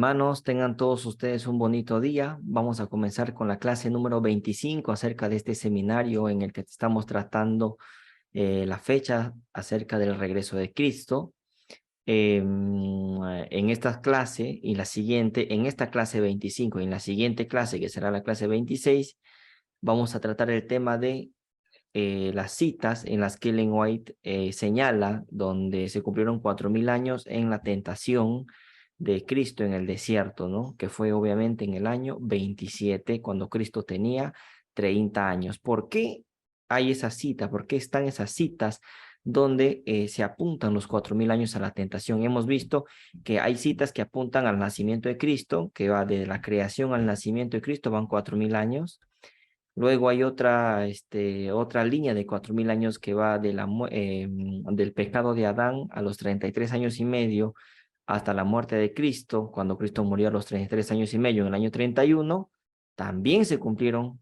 Hermanos, tengan todos ustedes un bonito día. Vamos a comenzar con la clase número 25 acerca de este seminario en el que estamos tratando la fecha acerca del regreso de Cristo. En esta clase y la siguiente, en esta clase 25 y en la siguiente clase, que será la clase 26, vamos a tratar el tema de las citas en las que Ellen White señala donde se cumplieron 4000 años en la tentación de Cristo en el desierto, ¿no? Que fue obviamente en el año 27, cuando Cristo tenía 30 años. ¿Por qué hay esa cita? ¿Por qué están esas citas donde se apuntan los 4000 años a la tentación? Hemos visto que hay citas que apuntan al nacimiento de Cristo, que va de la creación al nacimiento de Cristo, van 4000 años. Luego hay otra línea de 4000 años que va de del pecado de Adán a los 33 años y medio hasta la muerte de Cristo, cuando Cristo murió a los 33 años y medio en el año 31, también se cumplieron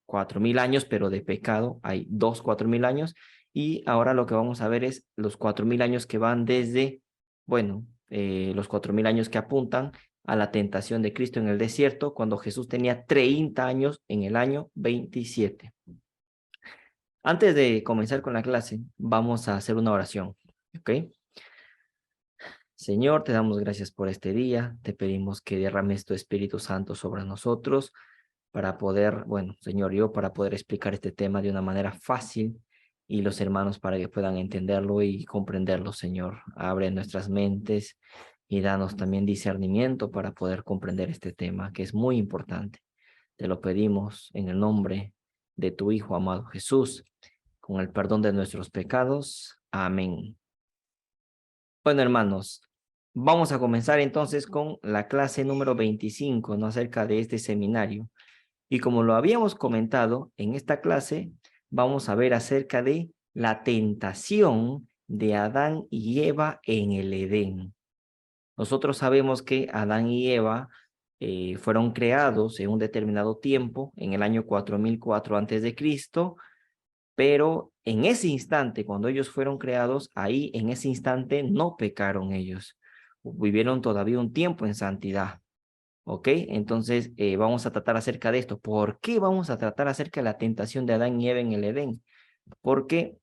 4000 años, pero de pecado hay 4000 años, y ahora lo que vamos a ver es los 4000 años que van desde, los 4000 años que apuntan a la tentación de Cristo en el desierto, cuando Jesús tenía 30 años en el año 27. Antes de comenzar con la clase, vamos a hacer una oración, ¿ok? Señor, te damos gracias por este día, te pedimos que derrames tu Espíritu Santo sobre nosotros para poder, Señor, yo para poder explicar este tema de una manera fácil y los hermanos para que puedan entenderlo y comprenderlo, Señor. Abre nuestras mentes y danos también discernimiento para poder comprender este tema, que es muy importante. Te lo pedimos en el nombre de tu Hijo amado Jesús, con el perdón de nuestros pecados. Amén. Bueno, hermanos, vamos a comenzar entonces con la clase número 25, ¿no? Acerca de este seminario. Y como lo habíamos comentado, en esta clase vamos a ver acerca de la tentación de Adán y Eva en el Edén. Nosotros sabemos que Adán y Eva fueron creados en un determinado tiempo, en el año 4004 antes de Cristo, pero en ese instante, cuando ellos fueron creados, ahí en ese instante no pecaron ellos. Vivieron todavía un tiempo en santidad. ¿Ok? Entonces, vamos a tratar acerca de esto. ¿Por qué vamos a tratar acerca de la tentación de Adán y Eva en el Edén? ¿Por qué?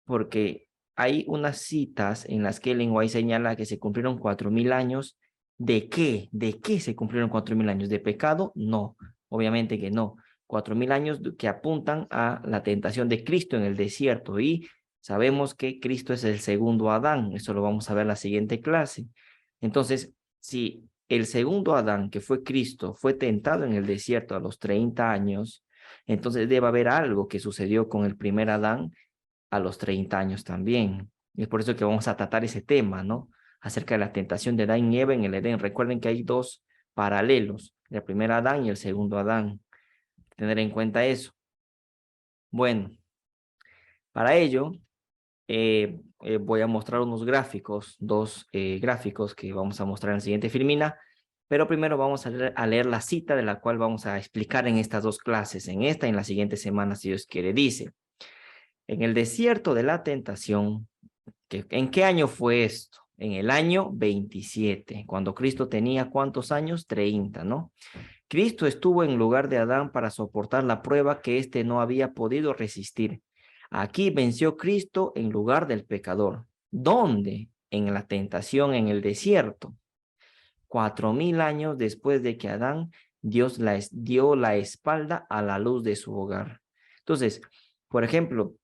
Porque hay unas citas en las que Ellen White señala que se cumplieron 4000 años. ¿De qué? ¿De qué se cumplieron 4000 años? ¿De pecado? No, obviamente que no. 4000 años que apuntan a la tentación de Cristo en el desierto, y sabemos que Cristo es el segundo Adán. Eso lo vamos a ver en la siguiente clase. Entonces, si el segundo Adán, que fue Cristo, fue tentado en el desierto a los 30 años, entonces debe haber algo que sucedió con el primer Adán a los 30 años también. Y es por eso que vamos a tratar ese tema, ¿no? Acerca de la tentación de Adán y Eva en el Edén. Recuerden que hay dos paralelos, el primer Adán y el segundo Adán. Tener en cuenta eso. Bueno, para ello voy a mostrar unos gráficos, dos gráficos que vamos a mostrar en la siguiente filmina, pero primero vamos a leer la cita de la cual vamos a explicar en estas dos clases, en esta y en la siguiente semana, si Dios quiere. Dice: en el desierto de la tentación, ¿en qué año fue esto? En el año 27, cuando Cristo tenía ¿cuántos años? 30, ¿no? Cristo estuvo en lugar de Adán para soportar la prueba que éste no había podido resistir. Aquí venció Cristo en lugar del pecador. ¿Dónde? En la tentación en el desierto. 4000 años después de que Adán dio la espalda a la luz de su hogar. Entonces, por ejemplo,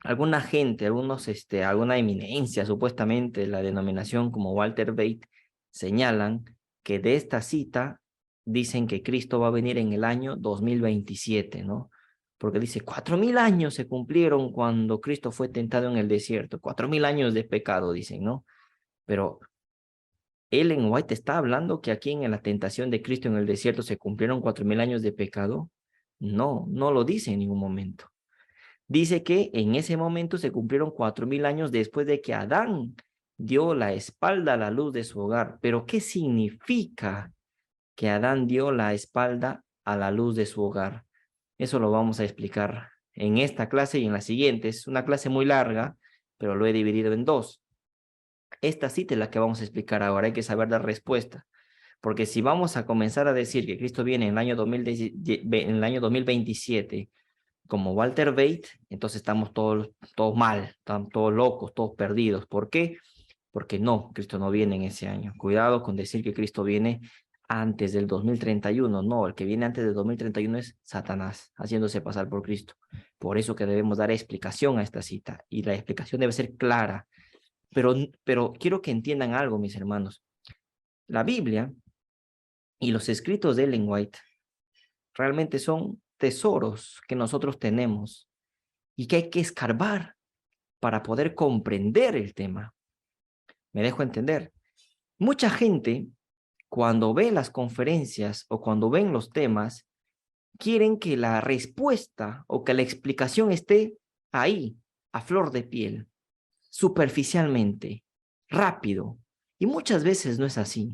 alguna gente, alguna eminencia, supuestamente de la denominación como Walter Bate, señalan que de esta cita dicen que Cristo va a venir en el año 2027, ¿no? Porque dice, 4000 años se cumplieron cuando Cristo fue tentado en el desierto, 4000 años de pecado, dicen, ¿no? Pero Ellen White está hablando que aquí en la tentación de Cristo en el desierto se cumplieron 4000 años de pecado. No, no lo dice en ningún momento. Dice que en ese momento se cumplieron 4000 años después de que Adán dio la espalda a la luz de su hogar. Pero ¿qué significa que Adán dio la espalda a la luz de su hogar? Eso lo vamos a explicar en esta clase y en la siguiente. Es una clase muy larga, pero lo he dividido en dos. Esta cita es la que vamos a explicar ahora. Hay que saber la respuesta. Porque si vamos a comenzar a decir que Cristo viene en el año 2027, como Walter Bate, entonces estamos todos mal, estamos todos locos, todos perdidos. ¿Por qué? Porque no, Cristo no viene en ese año. Cuidado con decir que Cristo viene antes del 2031. No, el que viene antes del 2031 es Satanás, haciéndose pasar por Cristo. Por eso que debemos dar explicación a esta cita, y la explicación debe ser clara. Pero quiero que entiendan algo, mis hermanos. La Biblia y los escritos de Ellen White realmente son tesoros que nosotros tenemos y que hay que escarbar para poder comprender el tema. ¿Me dejo entender? Mucha gente, cuando ve las conferencias o cuando ven los temas, quieren que la respuesta o que la explicación esté ahí, a flor de piel, superficialmente, rápido. Y muchas veces no es así.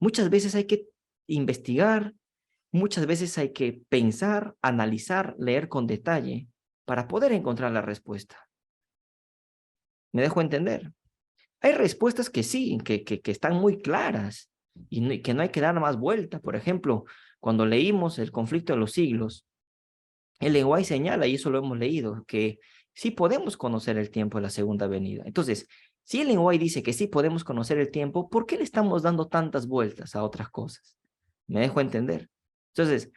Muchas veces hay que investigar, muchas veces hay que pensar, analizar, leer con detalle para poder encontrar la respuesta. ¿Me dejo entender? Hay respuestas que sí, que están muy claras y que no hay que dar más vuelta. Por ejemplo, cuando leímos El conflicto de los siglos, Ellen White señala, y eso lo hemos leído, que sí podemos conocer el tiempo de la segunda venida. Entonces, si Ellen White dice que sí podemos conocer el tiempo, ¿por qué le estamos dando tantas vueltas a otras cosas? ¿Me dejo entender? Entonces,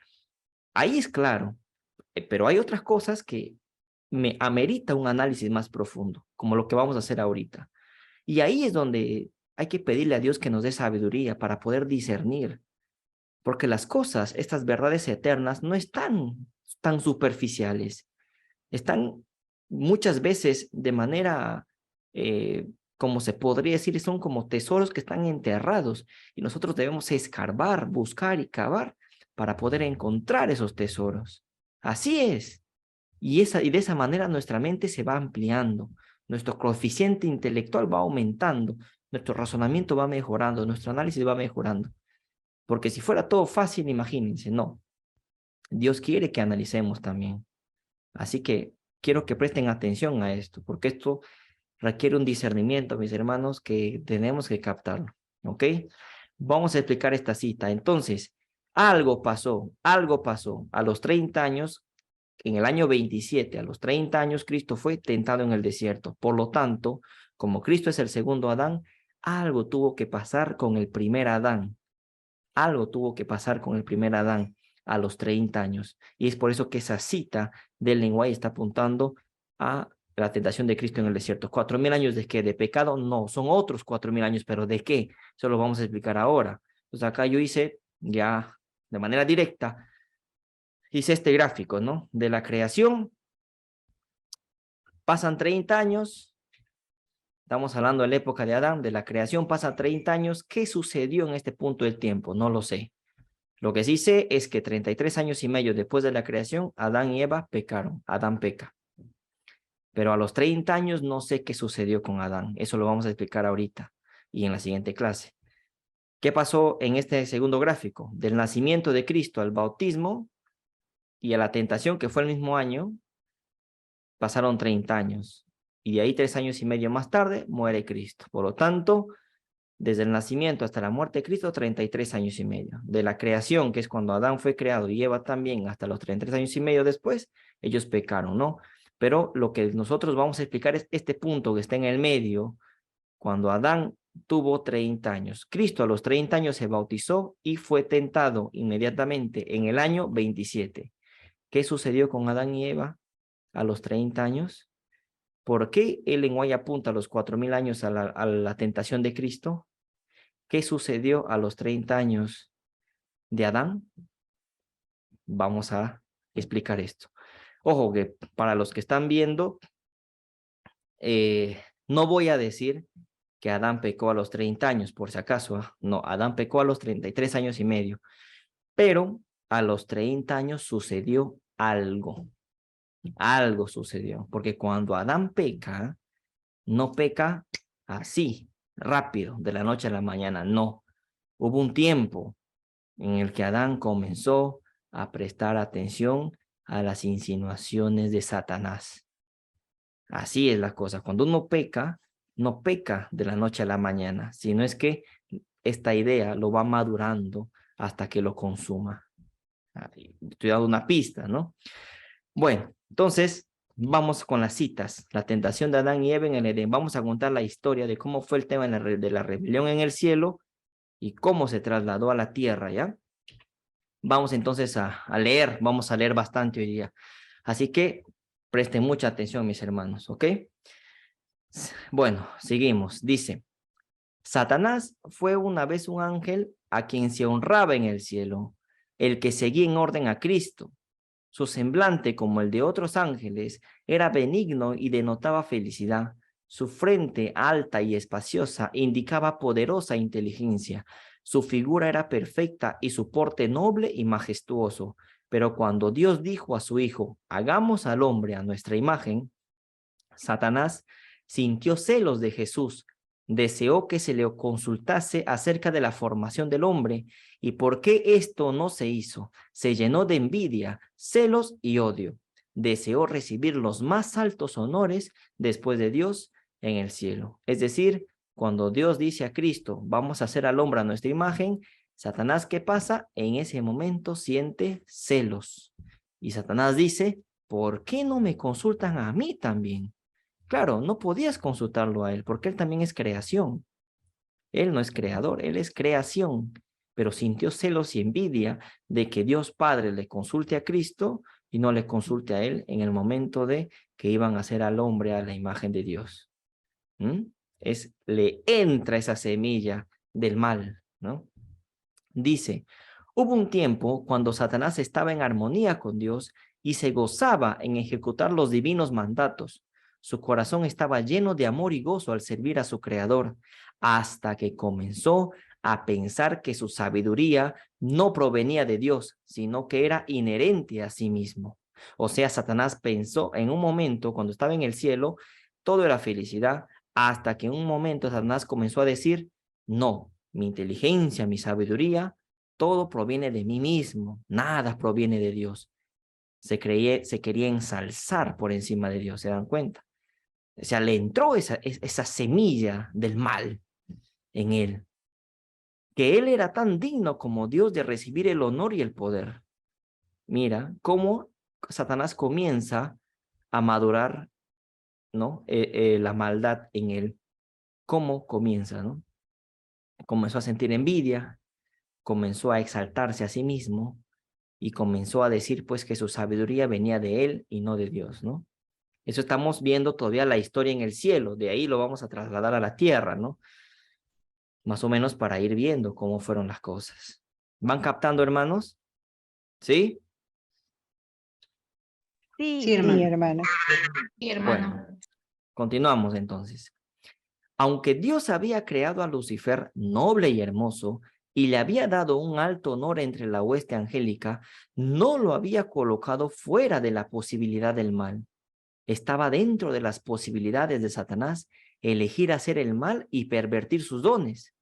ahí es claro, pero hay otras cosas que me amerita un análisis más profundo, como lo que vamos a hacer ahorita. Y ahí es donde hay que pedirle a Dios que nos dé sabiduría para poder discernir, porque las cosas, estas verdades eternas, no están tan superficiales, están muchas veces de manera, como se podría decir, son como tesoros que están enterrados y nosotros debemos escarbar, buscar y cavar para poder encontrar esos tesoros. Así es. Y de esa manera nuestra mente se va ampliando, nuestro coeficiente intelectual va aumentando, nuestro razonamiento va mejorando, nuestro análisis va mejorando. Porque si fuera todo fácil, imagínense, no. Dios quiere que analicemos también. Así que quiero que presten atención a esto, porque esto requiere un discernimiento, mis hermanos, que tenemos que captarlo. ¿Ok? Vamos a explicar esta cita. Entonces, algo pasó a los 30 años. En el año 27, a los 30 años, Cristo fue tentado en el desierto. Por lo tanto, como Cristo es el segundo Adán, algo tuvo que pasar con el primer Adán. Algo tuvo que pasar con el primer Adán a los 30 años. Y es por eso que esa cita del lenguaje está apuntando a la tentación de Cristo en el desierto. 4.000 años de qué? ¿De pecado? No, son otros 4.000 años, pero ¿de qué? Eso lo vamos a explicar ahora. Pues acá yo hice ya de manera directa, hice este gráfico, ¿no? De la creación, pasan 30 años, estamos hablando de la época de Adán, de la creación, pasan 30 años. ¿Qué sucedió en este punto del tiempo? No lo sé. Lo que sí sé es que 33 años y medio después de la creación, Adán y Eva pecaron. Adán peca. Pero a los 30 años no sé qué sucedió con Adán. Eso lo vamos a explicar ahorita y en la siguiente clase. ¿Qué pasó en este segundo gráfico? Del nacimiento de Cristo al bautismo y a la tentación, que fue el mismo año, pasaron 30 años. Y de ahí 3 años y medio más tarde muere Cristo. Por lo tanto, desde el nacimiento hasta la muerte de Cristo, 33 años y medio. De la creación, que es cuando Adán fue creado y Eva también, hasta los 33 años y medio después, ellos pecaron, ¿no? Pero lo que nosotros vamos a explicar es este punto que está en el medio, cuando Adán tuvo 30 años. Cristo a los 30 años se bautizó y fue tentado inmediatamente en el año 27. ¿Qué sucedió con Adán y Eva a los 30 años? ¿Por qué el lenguaje apunta a los 4.000 años a la tentación de Cristo? ¿Qué sucedió a los 30 años de Adán? Vamos a explicar esto. Ojo que para los que están viendo, no voy a decir que Adán pecó a los 30 años, por si acaso. No, Adán pecó a los 33 años y medio. Pero a los 30 años sucedió algo. Algo sucedió. Porque cuando Adán peca, no peca así, rápido, de la noche a la mañana. No. Hubo un tiempo en el que Adán comenzó a prestar atención a las insinuaciones de Satanás. Así es la cosa. Cuando uno peca, no peca de la noche a la mañana, sino es que esta idea lo va madurando hasta que lo consuma. Estoy dando una pista, ¿no? Bueno, entonces vamos con las citas. La tentación de Adán y Eva en el Edén. Vamos a contar la historia de cómo fue el tema de la rebelión en el cielo y cómo se trasladó a la tierra, ¿ya? Vamos entonces a leer, vamos a leer bastante hoy día. Así que presten mucha atención, mis hermanos, ¿ok? Bueno, seguimos. Dice, Satanás fue una vez un ángel a quien se honraba en el cielo, el que seguía en orden a Cristo. Su semblante, como el de otros ángeles, era benigno y denotaba felicidad. Su frente, alta y espaciosa, indicaba poderosa inteligencia. Su figura era perfecta y su porte noble y majestuoso. Pero cuando Dios dijo a su Hijo, hagamos al hombre a nuestra imagen, Satanás sintió celos de Jesús, deseó que se le consultase acerca de la formación del hombre y por qué esto no se hizo. Se llenó de envidia, celos y odio. Deseó recibir los más altos honores después de Dios en el cielo. Es decir, cuando Dios dice a Cristo, vamos a hacer al hombre a nuestra imagen, Satanás, ¿qué pasa? En ese momento siente celos. Y Satanás dice, ¿por qué no me consultan a mí también? Claro, no podías consultarlo a él porque él también es creación. Él no es creador, él es creación, pero sintió celos y envidia de que Dios Padre le consulte a Cristo y no le consulte a él en el momento de que iban a hacer al hombre a la imagen de Dios. Le entra esa semilla del mal, ¿no? Dice, hubo un tiempo cuando Satanás estaba en armonía con Dios y se gozaba en ejecutar los divinos mandatos. Su corazón estaba lleno de amor y gozo al servir a su Creador, hasta que comenzó a pensar que su sabiduría no provenía de Dios, sino que era inherente a sí mismo. O sea, Satanás pensó en un momento, cuando estaba en el cielo, todo era felicidad, hasta que en un momento Satanás comenzó a decir, no, mi inteligencia, mi sabiduría, todo proviene de mí mismo, nada proviene de Dios. Se quería ensalzar por encima de Dios, ¿se dan cuenta? O sea, le entró esa semilla del mal en él, que él era tan digno como Dios de recibir el honor y el poder. Mira cómo Satanás comienza a madurar, ¿no? La maldad en él. ¿Cómo comienza, no? Comenzó a sentir envidia, comenzó a exaltarse a sí mismo y comenzó a decir pues que su sabiduría venía de él y no de Dios, ¿no? Eso estamos viendo todavía la historia en el cielo, de ahí lo vamos a trasladar a la tierra, ¿no? Más o menos para ir viendo cómo fueron las cosas. ¿Van captando, hermanos? ¿Sí? Sí, hermano. Sí, hermano. Bueno, continuamos entonces. Aunque Dios había creado a Lucifer noble y hermoso y le había dado un alto honor entre la hueste angélica, no lo había colocado fuera de la posibilidad del mal. Estaba dentro de las posibilidades de Satanás elegir hacer el mal y pervertir sus dones.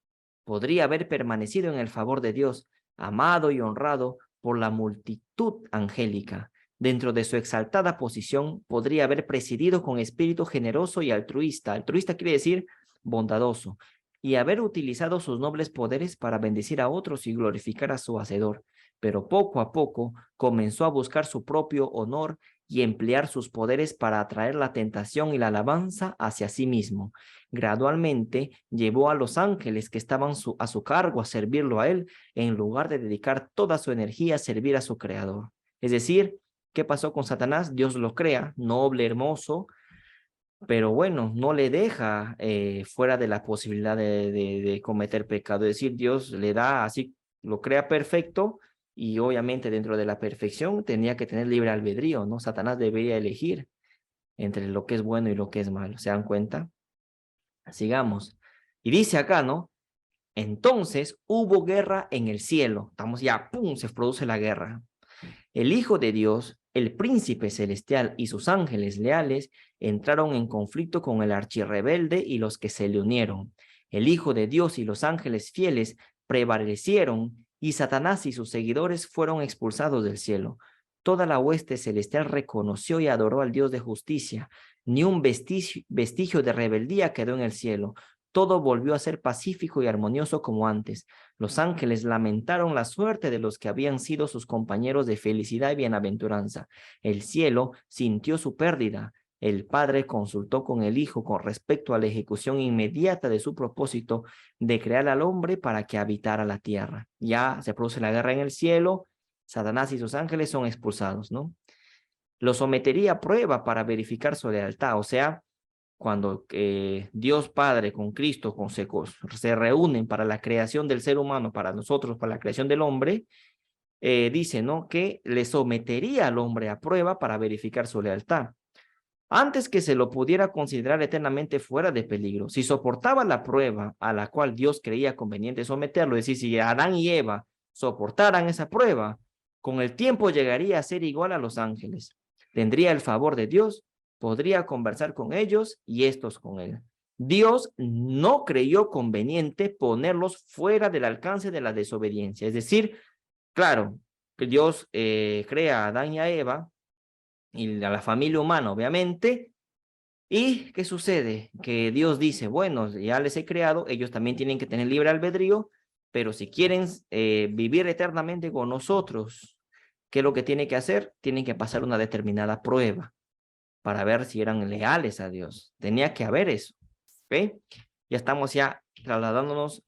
Podría haber permanecido en el favor de Dios, amado y honrado por la multitud angélica. Dentro de su exaltada posición, podría haber presidido con espíritu generoso y altruista. Altruista quiere decir bondadoso, y haber utilizado sus nobles poderes para bendecir a otros y glorificar a su Hacedor. Pero poco a poco comenzó a buscar su propio honor y emplear sus poderes para atraer la tentación y la alabanza hacia sí mismo. Gradualmente llevó a los ángeles que estaban a su cargo a servirlo a él, en lugar de dedicar toda su energía a servir a su Creador. Es decir, ¿qué pasó con Satanás? Dios lo crea, noble, hermoso, pero bueno, no le deja fuera de la posibilidad de cometer pecado. Es decir, Dios le da así, lo crea perfecto y obviamente dentro de la perfección tenía que tener libre albedrío, ¿no? Satanás debería elegir entre lo que es bueno y lo que es malo. ¿Se dan cuenta? Sigamos. Y dice acá, ¿no? Entonces hubo guerra en el cielo. Estamos ya, ¡pum!, se produce la guerra. El Hijo de Dios, el príncipe celestial y sus ángeles leales entraron en conflicto con el archirrebelde y los que se le unieron. El Hijo de Dios y los ángeles fieles prevalecieron y Satanás y sus seguidores fueron expulsados del cielo. Toda la hueste celestial reconoció y adoró al Dios de justicia. Ni un vestigio de rebeldía quedó en el cielo. todo volvió a ser pacífico y armonioso como antes. Los ángeles lamentaron la suerte de los que habían sido sus compañeros de felicidad y bienaventuranza. El cielo sintió su pérdida. El Padre consultó con el Hijo con respecto a la ejecución inmediata de su propósito de crear al hombre para que habitara la tierra. Ya se produce la guerra en el cielo, Satanás y sus ángeles son expulsados, ¿no? Lo sometería a prueba para verificar su lealtad, o sea, cuando Dios Padre con Cristo se reúnen para la creación del ser humano, para nosotros, para la creación del hombre, dice, ¿no?, que le sometería al hombre a prueba para verificar su lealtad. Antes que se lo pudiera considerar eternamente fuera de peligro, si soportaba la prueba a la cual Dios creía conveniente someterlo, es decir, si Adán y Eva soportaran esa prueba, con el tiempo llegaría a ser igual a los ángeles. Tendría el favor de Dios, podría conversar con ellos y estos con él. Dios no creyó conveniente ponerlos fuera del alcance de la desobediencia. Es decir, claro, que Dios crea a Adán y a Eva, y a la familia humana, obviamente. ¿Y qué sucede? Que Dios dice, bueno, ya les he creado, ellos también tienen que tener libre albedrío, pero si quieren vivir eternamente con nosotros, ¿qué es lo que tienen que hacer? Tienen que pasar una determinada prueba para ver si eran leales a Dios. Tenía que haber eso, ¿ok? Ya estamos ya trasladándonos,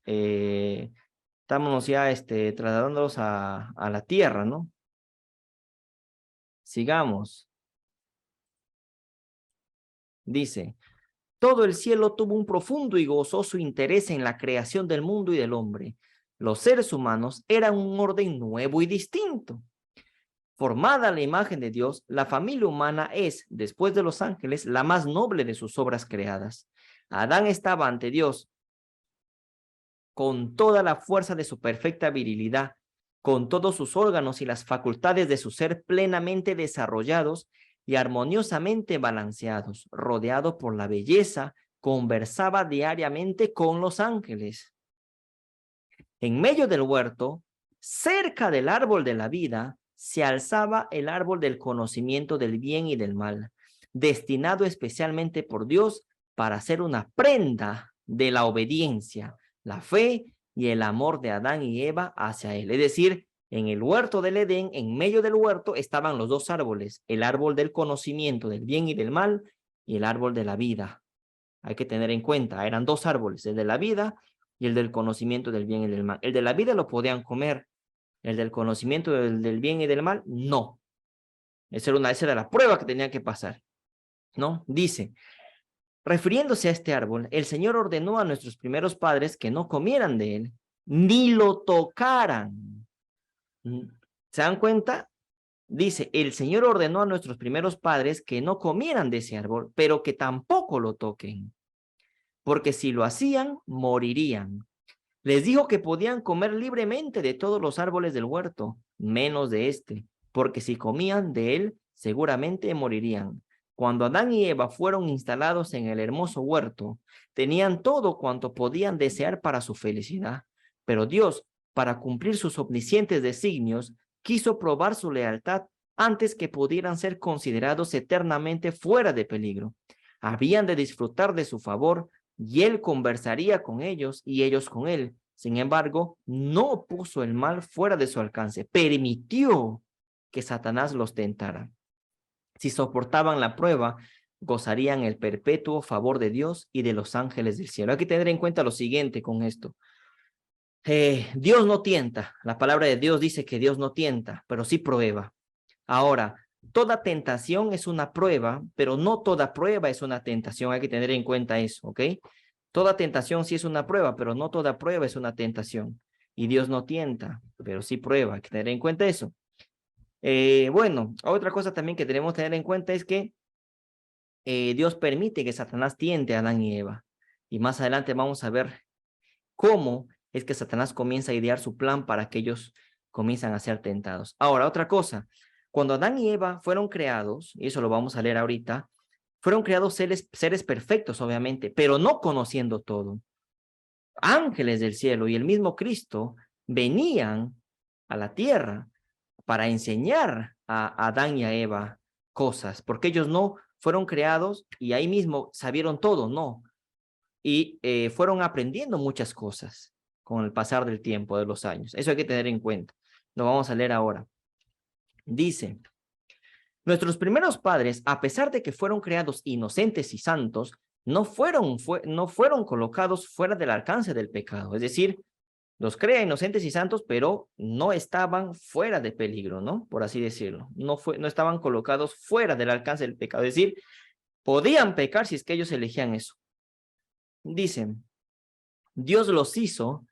trasladándonos a la tierra, ¿no? Sigamos. Dice, todo el cielo tuvo un profundo y gozoso interés en la creación del mundo y del hombre. Los seres humanos eran un orden nuevo y distinto. Formada a la imagen de Dios, la familia humana es, después de los ángeles, la más noble de sus obras creadas. Adán estaba ante Dios con toda la fuerza de su perfecta virilidad, con todos sus órganos y las facultades de su ser plenamente desarrollados y armoniosamente balanceados, rodeado por la belleza, conversaba diariamente con los ángeles. En medio del huerto, cerca del árbol de la vida, se alzaba el árbol del conocimiento del bien y del mal, destinado especialmente por Dios para ser una prenda de la obediencia, la fe y el amor de Adán y Eva hacia él. Es decir, en el huerto del Edén, en medio del huerto, estaban los dos árboles, el árbol del conocimiento del bien y del mal y el árbol de la vida. Hay que tener en cuenta, eran dos árboles, el de la vida y el del conocimiento del bien y del mal. El de la vida lo podían comer, el del conocimiento del bien y del mal, no. Esa era la prueba que tenían que pasar, ¿no? Dice, refiriéndose a este árbol, el Señor ordenó a nuestros primeros padres que no comieran de él, ni lo tocaran. ¿Se dan cuenta? Dice, el Señor ordenó a nuestros primeros padres que no comieran de ese árbol, pero que tampoco lo toquen, porque si lo hacían, morirían. Les dijo que podían comer libremente de todos los árboles del huerto, menos de este, porque si comían de él, seguramente morirían. Cuando Adán y Eva fueron instalados en el hermoso huerto, tenían todo cuanto podían desear para su felicidad. Pero Dios, para cumplir sus omniscientes designios, quiso probar su lealtad antes que pudieran ser considerados eternamente fuera de peligro. Habían de disfrutar de su favor y él conversaría con ellos y ellos con él. Sin embargo, no puso el mal fuera de su alcance, permitió que Satanás los tentara. Si soportaban la prueba, gozarían el perpetuo favor de Dios y de los ángeles del cielo. Hay que tener en cuenta lo siguiente con esto. Dios no tienta. La palabra de Dios dice que Dios no tienta, pero sí prueba. Ahora, toda tentación es una prueba, pero no toda prueba es una tentación. Hay que tener en cuenta eso, ¿ok? Toda tentación sí es una prueba, pero no toda prueba es una tentación. Y Dios no tienta, pero sí prueba. Hay que tener en cuenta eso. Bueno, otra cosa también que tenemos que tener en cuenta es que Dios permite que Satanás tiente a Adán y Eva. Y más adelante vamos a ver cómo es que Satanás comienza a idear su plan para que ellos comiencen a ser tentados. Ahora, otra cosa. Cuando Adán y Eva fueron creados, y eso lo vamos a leer ahorita, fueron creados seres perfectos, obviamente, pero no conociendo todo. Ángeles del cielo y el mismo Cristo venían a la tierra para enseñar a Adán y a Eva cosas, porque ellos no fueron creados y ahí mismo sabieron todo, no. y fueron aprendiendo muchas cosas con el pasar del tiempo, de los años. Eso hay que tener en cuenta. Lo vamos a leer ahora. Dice, nuestros primeros padres, a pesar de que fueron creados inocentes y santos, no fueron colocados fuera del alcance del pecado. Es decir, los crea inocentes y santos, pero no estaban fuera de peligro, ¿no? Por así decirlo. No estaban colocados fuera del alcance del pecado. Es decir, podían pecar si es que ellos elegían eso. Dicen, Dios los hizo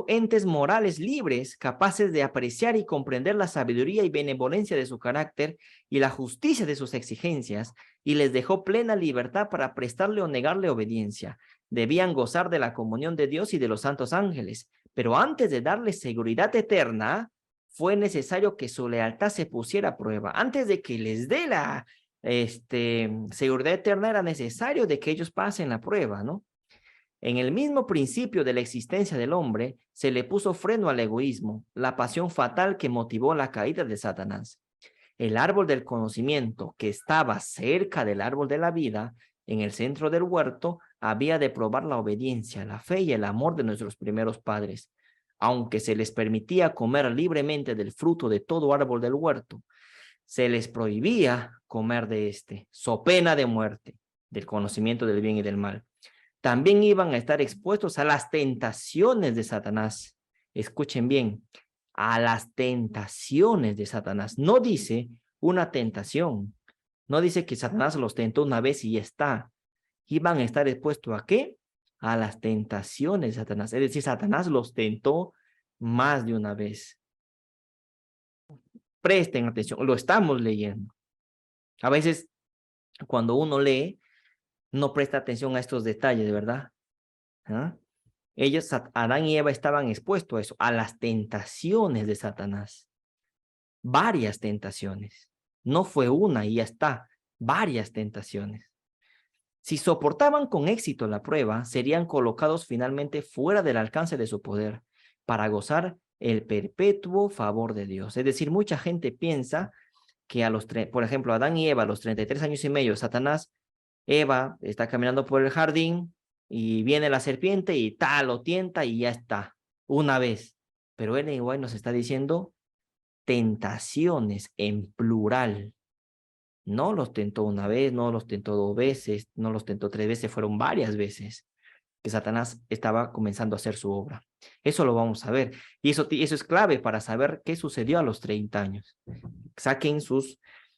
entes morales libres, capaces de apreciar y comprender la sabiduría y benevolencia de su carácter y la justicia de sus exigencias, y les dejó plena libertad para prestarle o negarle obediencia. Debían gozar de la comunión de Dios y de los santos ángeles, pero antes de darles seguridad eterna, fue necesario que su lealtad se pusiera a prueba. Antes de que les dé la seguridad eterna, era necesario de que ellos pasen la prueba, ¿no? En el mismo principio de la existencia del hombre, se le puso freno al egoísmo, la pasión fatal que motivó la caída de Satanás. El árbol del conocimiento, que estaba cerca del árbol de la vida, en el centro del huerto, había de probar la obediencia, la fe y el amor de nuestros primeros padres. Aunque se les permitía comer libremente del fruto de todo árbol del huerto, se les prohibía comer de este, so pena de muerte, del conocimiento del bien y del mal. También iban a estar expuestos a las tentaciones de Satanás. Escuchen bien, a las tentaciones de Satanás. No dice una tentación. No dice que Satanás los tentó una vez y ya está. Iban a estar expuestos ¿a qué? A las tentaciones de Satanás. Es decir, Satanás los tentó más de una vez. Presten atención, lo estamos leyendo. A veces, cuando uno lee, no presta atención a estos detalles, ¿verdad? ¿Ah? Ellos, Adán y Eva, estaban expuestos a eso, a las tentaciones de Satanás. Varias tentaciones. No fue una y ya está. Varias tentaciones. Si soportaban con éxito la prueba, serían colocados finalmente fuera del alcance de su poder para gozar el perpetuo favor de Dios. Es decir, mucha gente piensa que por ejemplo, Adán y Eva, a los 33 años y medio, Satanás, Eva está caminando por el jardín y viene la serpiente y tal, lo tienta y ya está, una vez. Pero él igual nos está diciendo tentaciones en plural. No los tentó una vez, no los tentó 2 veces, no los tentó 3 veces, fueron varias veces que Satanás estaba comenzando a hacer su obra. Eso lo vamos a ver. Y eso es clave para saber qué sucedió a los 30 años.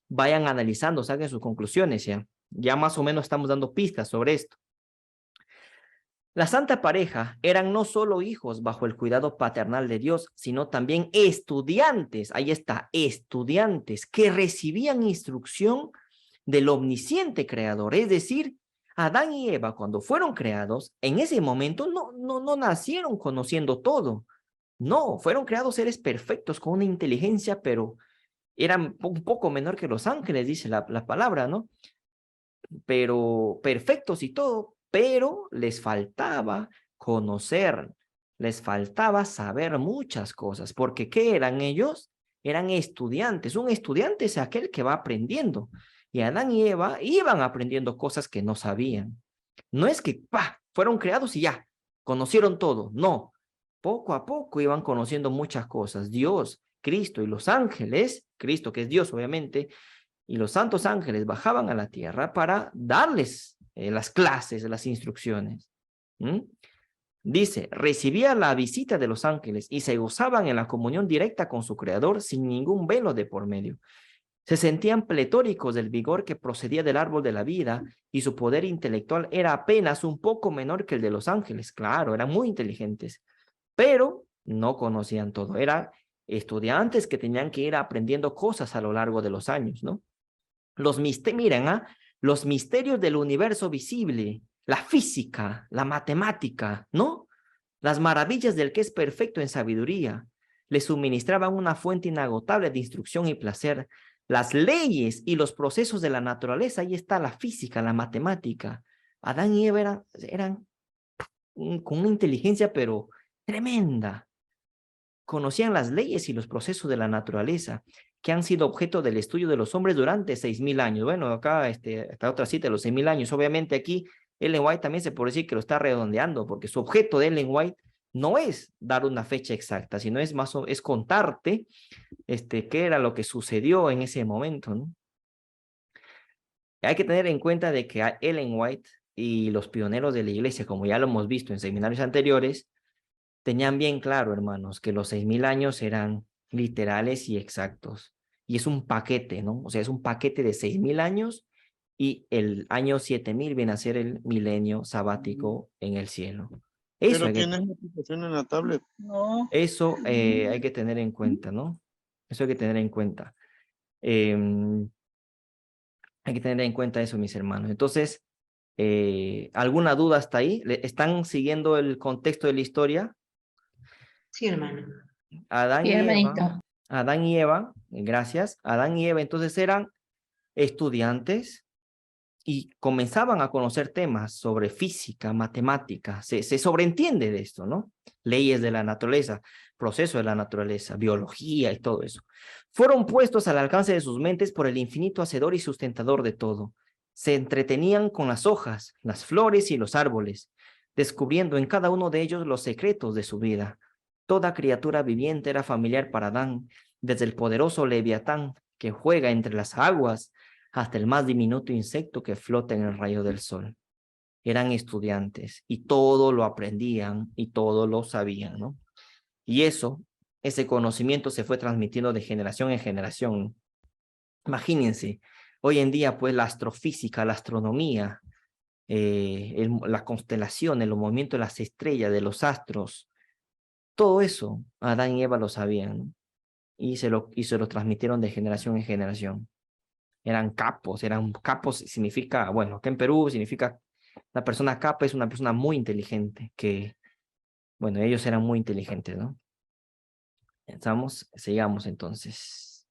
Vayan analizando, saquen sus conclusiones ya. Ya más o menos estamos dando pistas sobre esto. La santa pareja eran no solo hijos bajo el cuidado paternal de Dios, sino también estudiantes, ahí está, estudiantes que recibían instrucción del omnisciente creador. Es decir, Adán y Eva, cuando fueron creados, en ese momento no nacieron conociendo todo. No, fueron creados seres perfectos con una inteligencia, pero eran un poco menor que los ángeles, dice la palabra, ¿no? Pero perfectos y todo, pero les faltaba conocer, les faltaba saber muchas cosas, porque ¿qué eran ellos? Eran estudiantes. Un estudiante es aquel que va aprendiendo, y Adán y Eva iban aprendiendo cosas que no sabían. No es que fueron creados y ya, conocieron todo, no. Poco a poco iban conociendo muchas cosas. Dios, Cristo y los ángeles, Cristo que es Dios obviamente, y los santos ángeles bajaban a la tierra para darles las clases, las instrucciones. Dice, recibía la visita de los ángeles y se gozaban en la comunión directa con su creador sin ningún velo de por medio. Se sentían pletóricos del vigor que procedía del árbol de la vida y su poder intelectual era apenas un poco menor que el de los ángeles. Claro, eran muy inteligentes, pero no conocían todo. Eran estudiantes que tenían que ir aprendiendo cosas a lo largo de los años, ¿no? Los misterios del universo visible, la física, la matemática, ¿no? Las maravillas del que es perfecto en sabiduría, le suministraban una fuente inagotable de instrucción y placer. Las leyes y los procesos de la naturaleza, ahí está la física, la matemática. Adán y Eva eran con una inteligencia pero tremenda. Conocían las leyes y los procesos de la naturaleza que han sido objeto del estudio de los hombres durante 6.000 años. Bueno, acá esta otra cita, los 6.000 años. Obviamente aquí Ellen White también se puede decir que lo está redondeando, porque su objeto de Ellen White no es dar una fecha exacta, sino es es contarte qué era lo que sucedió en ese momento, ¿no? Hay que tener en cuenta de que Ellen White y los pioneros de la iglesia, como ya lo hemos visto en seminarios anteriores, tenían bien claro, hermanos, que los 6.000 años eran literales y exactos. Y es un paquete, ¿no? O sea, es un paquete de 6.000 años y el año 7.000 viene a ser el milenio sabático en el cielo. Eso Pero hay que, tienes la aplicación en la tablet. No. eso, hay que tener en cuenta, ¿no? Eso hay que tener en cuenta. Hay que tener en cuenta eso, mis hermanos. Entonces, ¿alguna duda hasta ahí? ¿Están siguiendo el contexto de la historia? Sí, hermano. Adán Sí, y Eva, hermanito. Adán y Eva, gracias, Adán y Eva entonces eran estudiantes y comenzaban a conocer temas sobre física, matemática, se sobreentiende de esto, ¿no? Leyes de la naturaleza, procesos de la naturaleza, biología y todo eso. Fueron puestos al alcance de sus mentes por el infinito hacedor y sustentador de todo. Se entretenían con las hojas, las flores y los árboles, descubriendo en cada uno de ellos los secretos de su vida. Toda criatura viviente era familiar para Adán, desde el poderoso Leviatán que juega entre las aguas hasta el más diminuto insecto que flota en el rayo del sol. Eran estudiantes y todo lo aprendían y todo lo sabían, ¿no? Y ese conocimiento se fue transmitiendo de generación en generación. Imagínense, hoy en día, pues la astrofísica, la astronomía, la constelación, el movimiento de las estrellas, de los astros, todo eso Adán y Eva lo sabían, ¿no? Y se lo transmitieron de generación en generación. Eran capos significa, bueno, acá en Perú significa, la persona capa es una persona muy inteligente, que, bueno, ellos eran muy inteligentes, ¿no? Sigamos entonces.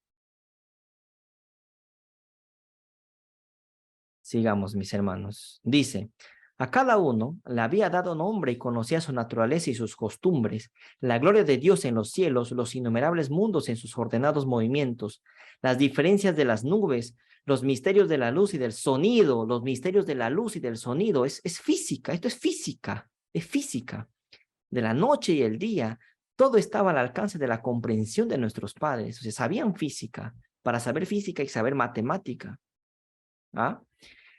Sigamos, mis hermanos. Dice, a cada uno le había dado nombre y conocía su naturaleza y sus costumbres, la gloria de Dios en los cielos, los innumerables mundos en sus ordenados movimientos, las diferencias de las nubes, los misterios de la luz y del sonido, los misterios de la luz y del sonido. Es física, esto es física. De la noche y el día, todo estaba al alcance de la comprensión de nuestros padres. O sea, sabían física. Para saber física y saber matemática. ¿Ah?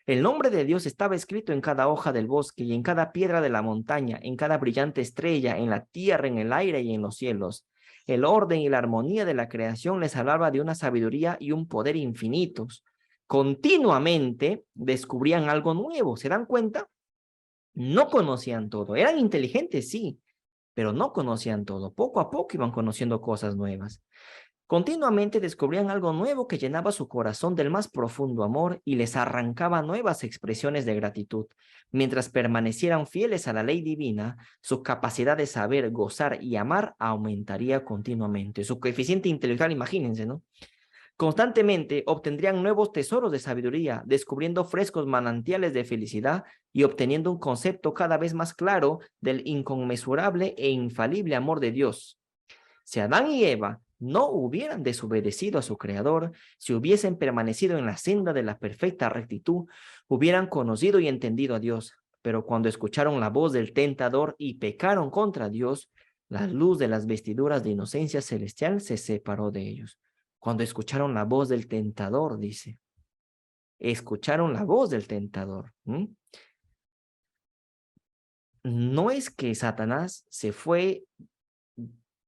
El nombre de Dios estaba escrito en cada hoja del bosque y en cada piedra de la montaña, en cada brillante estrella, en la tierra, en el aire y en los cielos. El orden y la armonía de la creación les hablaba de una sabiduría y un poder infinitos. Continuamente descubrían algo nuevo. ¿Se dan cuenta? No conocían todo. Eran inteligentes, sí, pero no conocían todo. Poco a poco iban conociendo cosas nuevas. Continuamente descubrían algo nuevo que llenaba su corazón del más profundo amor y les arrancaba nuevas expresiones de gratitud. Mientras permanecieran fieles a la ley divina, su capacidad de saber, gozar y amar aumentaría continuamente. Su coeficiente intelectual, imagínense, ¿no? Constantemente obtendrían nuevos tesoros de sabiduría, descubriendo frescos manantiales de felicidad y obteniendo un concepto cada vez más claro del inconmensurable e infalible amor de Dios. Si Adán y Eva no hubieran desobedecido a su Creador, si hubiesen permanecido en la senda de la perfecta rectitud, hubieran conocido y entendido a Dios. Pero cuando escucharon la voz del tentador y pecaron contra Dios, la luz de las vestiduras de inocencia celestial se separó de ellos. Cuando escucharon la voz del tentador, dice, escucharon la voz del tentador. No es que Satanás se fue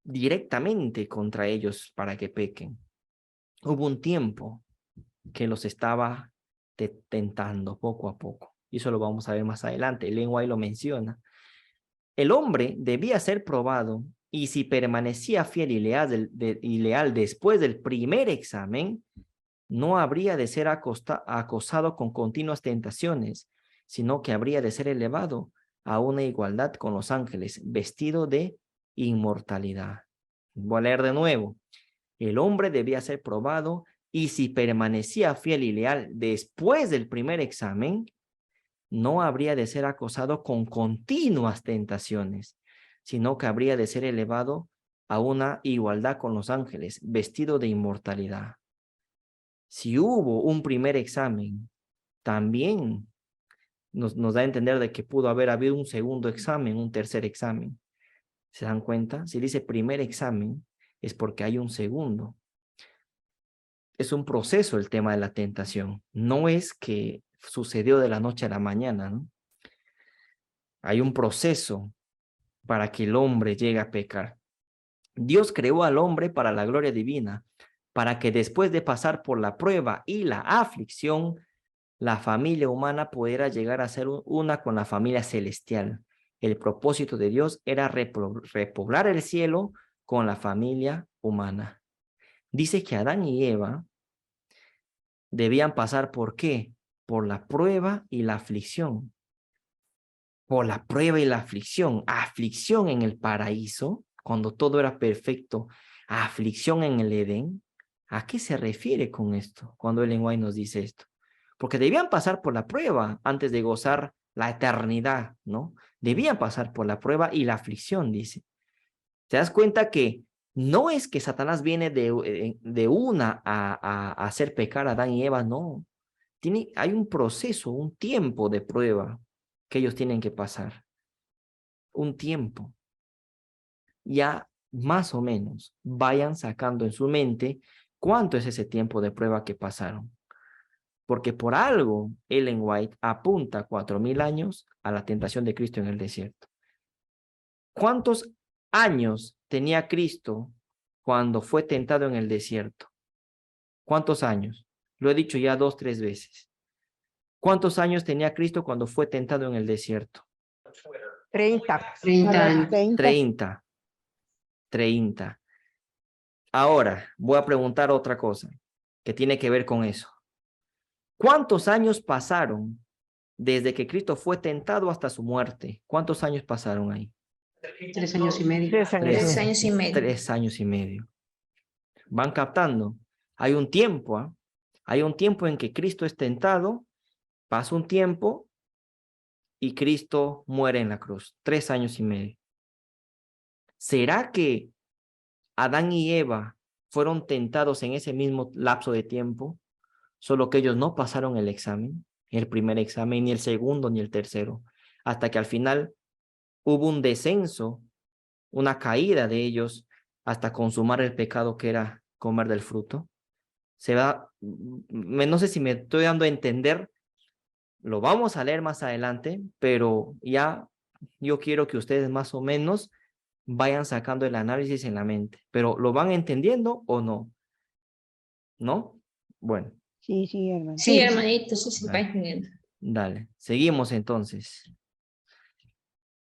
directamente contra ellos para que pequen. Hubo un tiempo que los estaba tentando poco a poco. Y eso lo vamos a ver más adelante. Ellen White lo menciona. El hombre debía ser probado y si permanecía fiel y leal después del primer examen, no habría de ser acosado con continuas tentaciones, sino que habría de ser elevado a una igualdad con los ángeles, vestido de inmortalidad. Voy a leer de nuevo. El hombre debía ser probado y si permanecía fiel y leal después del primer examen, no habría de ser acosado con continuas tentaciones, sino que habría de ser elevado a una igualdad con los ángeles, vestido de inmortalidad. Si hubo un primer examen, también nos da a entender de que pudo haber habido un segundo examen, un tercer examen. ¿Se dan cuenta? Si dice primer examen, es porque hay un segundo. Es un proceso el tema de la tentación. No es que sucedió de la noche a la mañana, ¿no? Hay un proceso para que el hombre llegue a pecar. Dios creó al hombre para la gloria divina, para que después de pasar por la prueba y la aflicción, la familia humana pudiera llegar a ser una con la familia celestial. El propósito de Dios era repoblar el cielo con la familia humana. Dice que Adán y Eva debían pasar ¿por qué? Por la prueba y la aflicción. Por la prueba y la aflicción. Aflicción en el paraíso, cuando todo era perfecto. Aflicción en el Edén. ¿A qué se refiere con esto? Cuando Ellen White nos dice esto. Porque debían pasar por la prueba antes de gozar la eternidad, ¿no? Debían pasar por la prueba y la aflicción, dice. ¿Te das cuenta que no es que Satanás viene de una a hacer pecar a Adán y Eva? No. Hay un proceso, un tiempo de prueba que ellos tienen que pasar. Un tiempo. Ya más o menos vayan sacando en su mente cuánto es ese tiempo de prueba que pasaron. Porque por algo Ellen White apunta 4,000 años a la tentación de Cristo en el desierto. ¿Cuántos años tenía Cristo cuando fue tentado en el desierto? ¿Cuántos años? Lo he dicho ya 2, 3 veces. ¿Cuántos años tenía Cristo cuando fue tentado en el desierto? 30. 30. Ahora, voy a preguntar otra cosa que tiene que ver con eso. ¿Cuántos años pasaron desde que Cristo fue tentado hasta su muerte? ¿Cuántos años pasaron ahí? 3 años y medio. 3 años y medio. 3 años y medio. ¿Van captando? Hay un tiempo, ¿eh? Hay un tiempo en que Cristo es tentado, pasa un tiempo y Cristo muere en la cruz. 3 años y medio. ¿Será que Adán y Eva fueron tentados en ese mismo lapso de tiempo? Solo que ellos no pasaron el examen, el primer examen, ni el segundo, ni el tercero, hasta que al final hubo un descenso, una caída de ellos hasta consumar el pecado que era comer del fruto. No sé si me estoy dando a entender, lo vamos a leer más adelante, pero ya yo quiero que ustedes más o menos vayan sacando el análisis en la mente, pero ¿lo van entendiendo o no? ¿No? Bueno. Sí, hermano. Sí, hermanito, sí, va entendiendo. Dale, seguimos entonces.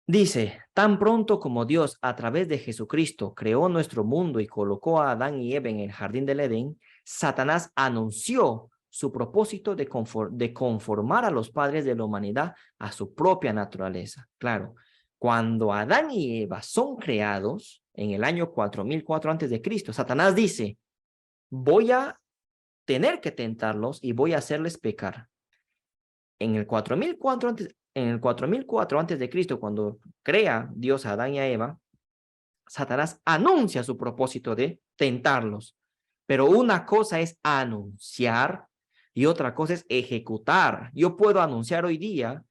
Dice, tan pronto como Dios a través de Jesucristo creó nuestro mundo y colocó a Adán y Eva en el jardín del Edén, Satanás anunció su propósito de conformar a los padres de la humanidad a su propia naturaleza. Claro, cuando Adán y Eva son creados en el año 4004 a.C., Satanás dice, voy a tener que tentarlos y voy a hacerles pecar. En el 4004 antes de Cristo, cuando crea Dios a Adán y a Eva, Satanás anuncia su propósito de tentarlos. Pero una cosa es anunciar y otra cosa es ejecutar. Yo puedo anunciar hoy día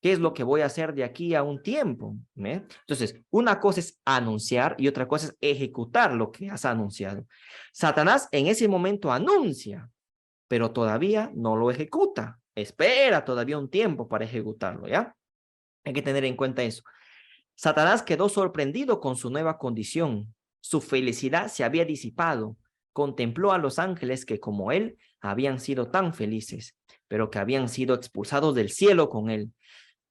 qué es lo que voy a hacer de aquí a un tiempo. Entonces, una cosa es anunciar y otra cosa es ejecutar lo que has anunciado. Satanás en ese momento anuncia, pero todavía no lo ejecuta. Espera todavía un tiempo para ejecutarlo, ¿ya? Hay que tener en cuenta eso. Satanás quedó sorprendido con su nueva condición. Su felicidad se había disipado. Contempló a los ángeles que, como él, habían sido tan felices, pero que habían sido expulsados del cielo con él.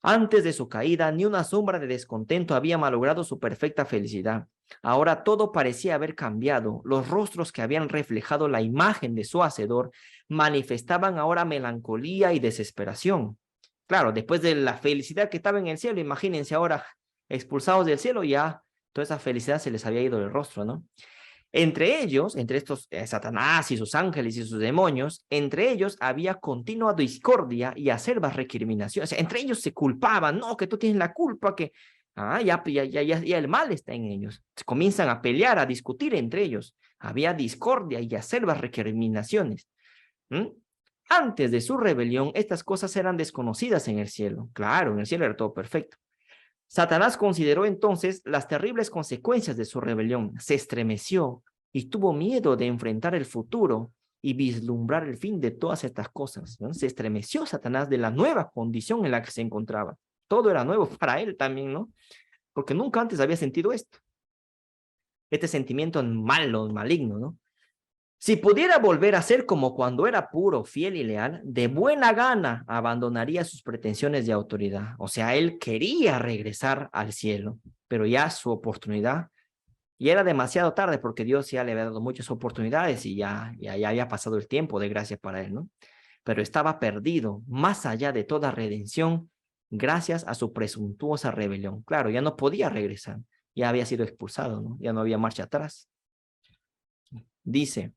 Antes de su caída, ni una sombra de descontento había malogrado su perfecta felicidad. Ahora todo parecía haber cambiado. Los rostros que habían reflejado la imagen de su hacedor manifestaban ahora melancolía y desesperación. Claro, después de la felicidad que estaba en el cielo, imagínense ahora expulsados del cielo, ya toda esa felicidad se les había ido del rostro, ¿no? Entre ellos, entre estos Satanás y sus ángeles y sus demonios, entre ellos había continua discordia y acerbas recriminaciones. O sea, entre ellos se culpaban, no, que tú tienes la culpa, que ya el mal está en ellos. Se comienzan a pelear, a discutir entre ellos. Había discordia y acerbas recriminaciones. Antes de su rebelión, estas cosas eran desconocidas en el cielo. Claro, en el cielo era todo perfecto. Satanás consideró entonces las terribles consecuencias de su rebelión, se estremeció y tuvo miedo de enfrentar el futuro y vislumbrar el fin de todas estas cosas, ¿no? Se estremeció Satanás de la nueva condición en la que se encontraba. Todo era nuevo para él también, ¿no? Porque nunca antes había sentido esto. Este sentimiento malo, maligno, ¿no? Si pudiera volver a ser como cuando era puro, fiel y leal, de buena gana abandonaría sus pretensiones de autoridad. O sea, él quería regresar al cielo, pero ya su oportunidad, y era demasiado tarde porque Dios ya le había dado muchas oportunidades y ya había pasado el tiempo de gracia para él, ¿no? Pero estaba perdido, más allá de toda redención, gracias a su presuntuosa rebelión. Claro, ya no podía regresar, ya había sido expulsado, ¿no? Ya no había marcha atrás. Dice: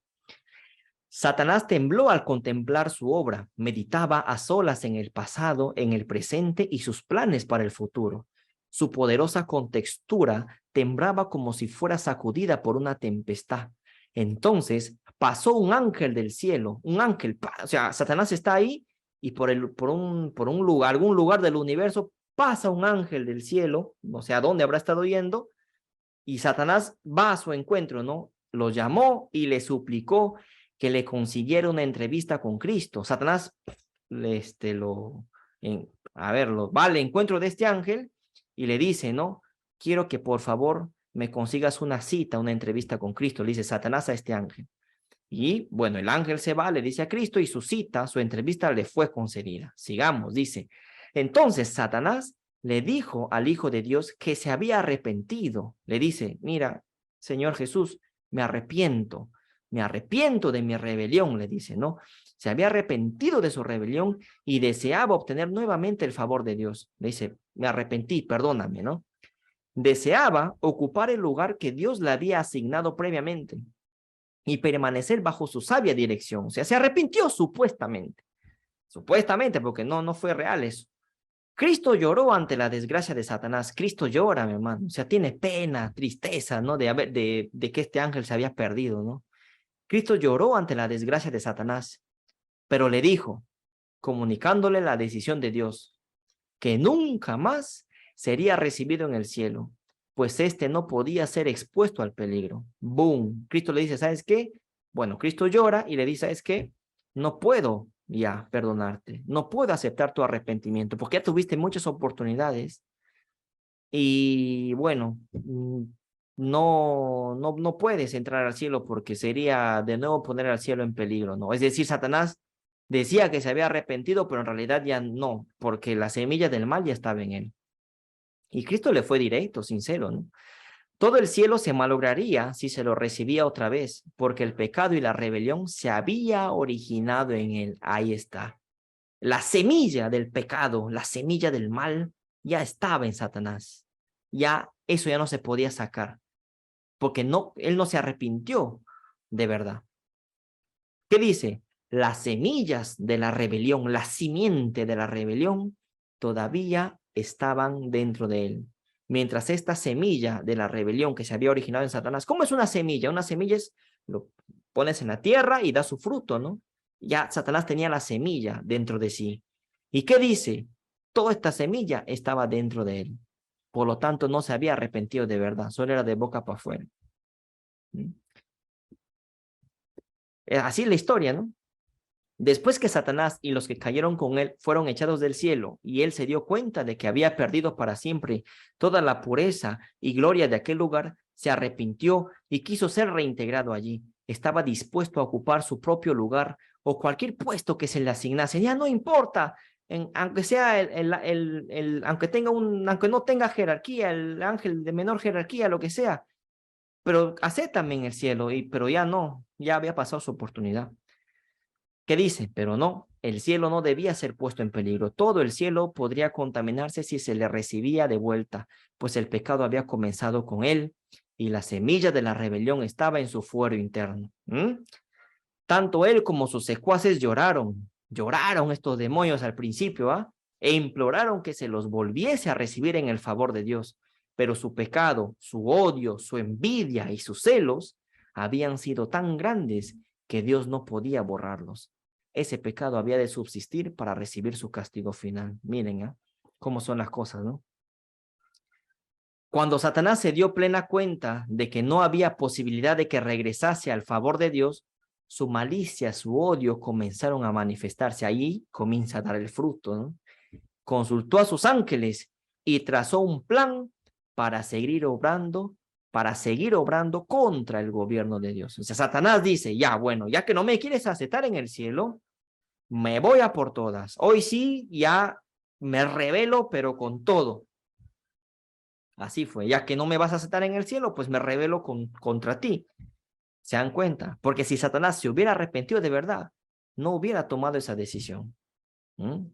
Satanás tembló al contemplar su obra, meditaba a solas en el pasado, en el presente y sus planes para el futuro. Su poderosa contextura temblaba como si fuera sacudida por una tempestad. Entonces pasó un ángel del cielo, un ángel, o sea, Satanás está ahí y por un lugar, algún lugar del universo pasa un ángel del cielo, no sé a dónde habrá estado yendo, y Satanás va a su encuentro, ¿no? Lo llamó y le suplicó que le consiguiera una entrevista con Cristo. Satanás va al encuentro de este ángel y le dice, ¿no? Quiero que por favor me consigas una cita, una entrevista con Cristo. Le dice Satanás a este ángel. Y bueno, el ángel se va, le dice a Cristo y su cita, su entrevista le fue concedida. Sigamos, dice. Entonces Satanás le dijo al Hijo de Dios que se había arrepentido. Le dice, mira, Señor Jesús, me arrepiento de mi rebelión, le dice, ¿no? Se había arrepentido de su rebelión y deseaba obtener nuevamente el favor de Dios. Le dice, me arrepentí, perdóname, ¿no? Deseaba ocupar el lugar que Dios le había asignado previamente y permanecer bajo su sabia dirección. O sea, se arrepintió supuestamente, porque no fue real eso. Cristo lloró ante la desgracia de Satanás. Cristo llora, mi hermano. O sea, tiene pena, tristeza, ¿no? De que este ángel se había perdido, ¿no? Cristo lloró ante la desgracia de Satanás, pero le dijo, comunicándole la decisión de Dios, que nunca más sería recibido en el cielo, pues este no podía ser expuesto al peligro. ¡Boom! Cristo le dice, ¿sabes qué? Bueno, Cristo llora y le dice, ¿sabes qué? No puedo ya perdonarte, no puedo aceptar tu arrepentimiento, porque ya tuviste muchas oportunidades y bueno, no puedes entrar al cielo porque sería de nuevo poner al cielo en peligro, ¿no? Es decir, Satanás decía que se había arrepentido, pero en realidad ya no, porque la semilla del mal ya estaba en él. Y Cristo le fue directo, sincero, ¿no? Todo el cielo se malograría si se lo recibía otra vez, porque el pecado y la rebelión se había originado en él. Ahí está. La semilla del pecado, la semilla del mal, ya estaba en Satanás. Ya eso ya no se podía sacar, porque él no se arrepintió de verdad. ¿Qué dice? Las semillas de la rebelión, la simiente de la rebelión, todavía estaban dentro de él. Mientras esta semilla de la rebelión que se había originado en Satanás, ¿cómo es una semilla? Una semilla es, lo pones en la tierra y da su fruto, ¿no? Ya Satanás tenía la semilla dentro de sí. ¿Y qué dice? Toda esta semilla estaba dentro de él. Por lo tanto, no se había arrepentido de verdad, solo era de boca para afuera. Así es la historia, ¿no? Después que Satanás y los que cayeron con él fueron echados del cielo y él se dio cuenta de que había perdido para siempre toda la pureza y gloria de aquel lugar, se arrepintió y quiso ser reintegrado allí. Estaba dispuesto a ocupar su propio lugar o cualquier puesto que se le asignase. Ya no importa, aunque sea aunque no tenga jerarquía, el ángel de menor jerarquía, lo que sea, pero acéptame en el cielo, pero ya no, ya había pasado su oportunidad. ¿Qué dice? Pero no, el cielo no debía ser puesto en peligro. Todo el cielo podría contaminarse si se le recibía de vuelta, pues el pecado había comenzado con él y la semilla de la rebelión estaba en su fuero interno. Tanto él como sus secuaces lloraron estos demonios al principio, e imploraron que se los volviese a recibir en el favor de Dios. Pero su pecado, su odio, su envidia y sus celos habían sido tan grandes que Dios no podía borrarlos. ese pecado había de subsistir para recibir su castigo final. Miren, cómo son las cosas, ¿no? Cuando Satanás se dio plena cuenta de que no había posibilidad de que regresase al favor de Dios, su malicia, su odio comenzaron a manifestarse. Ahí comienza a dar el fruto, ¿no? Consultó a sus ángeles y trazó un plan para seguir obrando contra el gobierno de Dios. O sea, Satanás dice, ya, bueno, ya que no me quieres aceptar en el cielo, me voy a por todas. Hoy sí, ya me rebelo, pero con todo. Así fue, ya que no me vas a aceptar en el cielo, pues me rebelo contra ti. ¿Se dan cuenta? Porque si Satanás se hubiera arrepentido de verdad, no hubiera tomado esa decisión.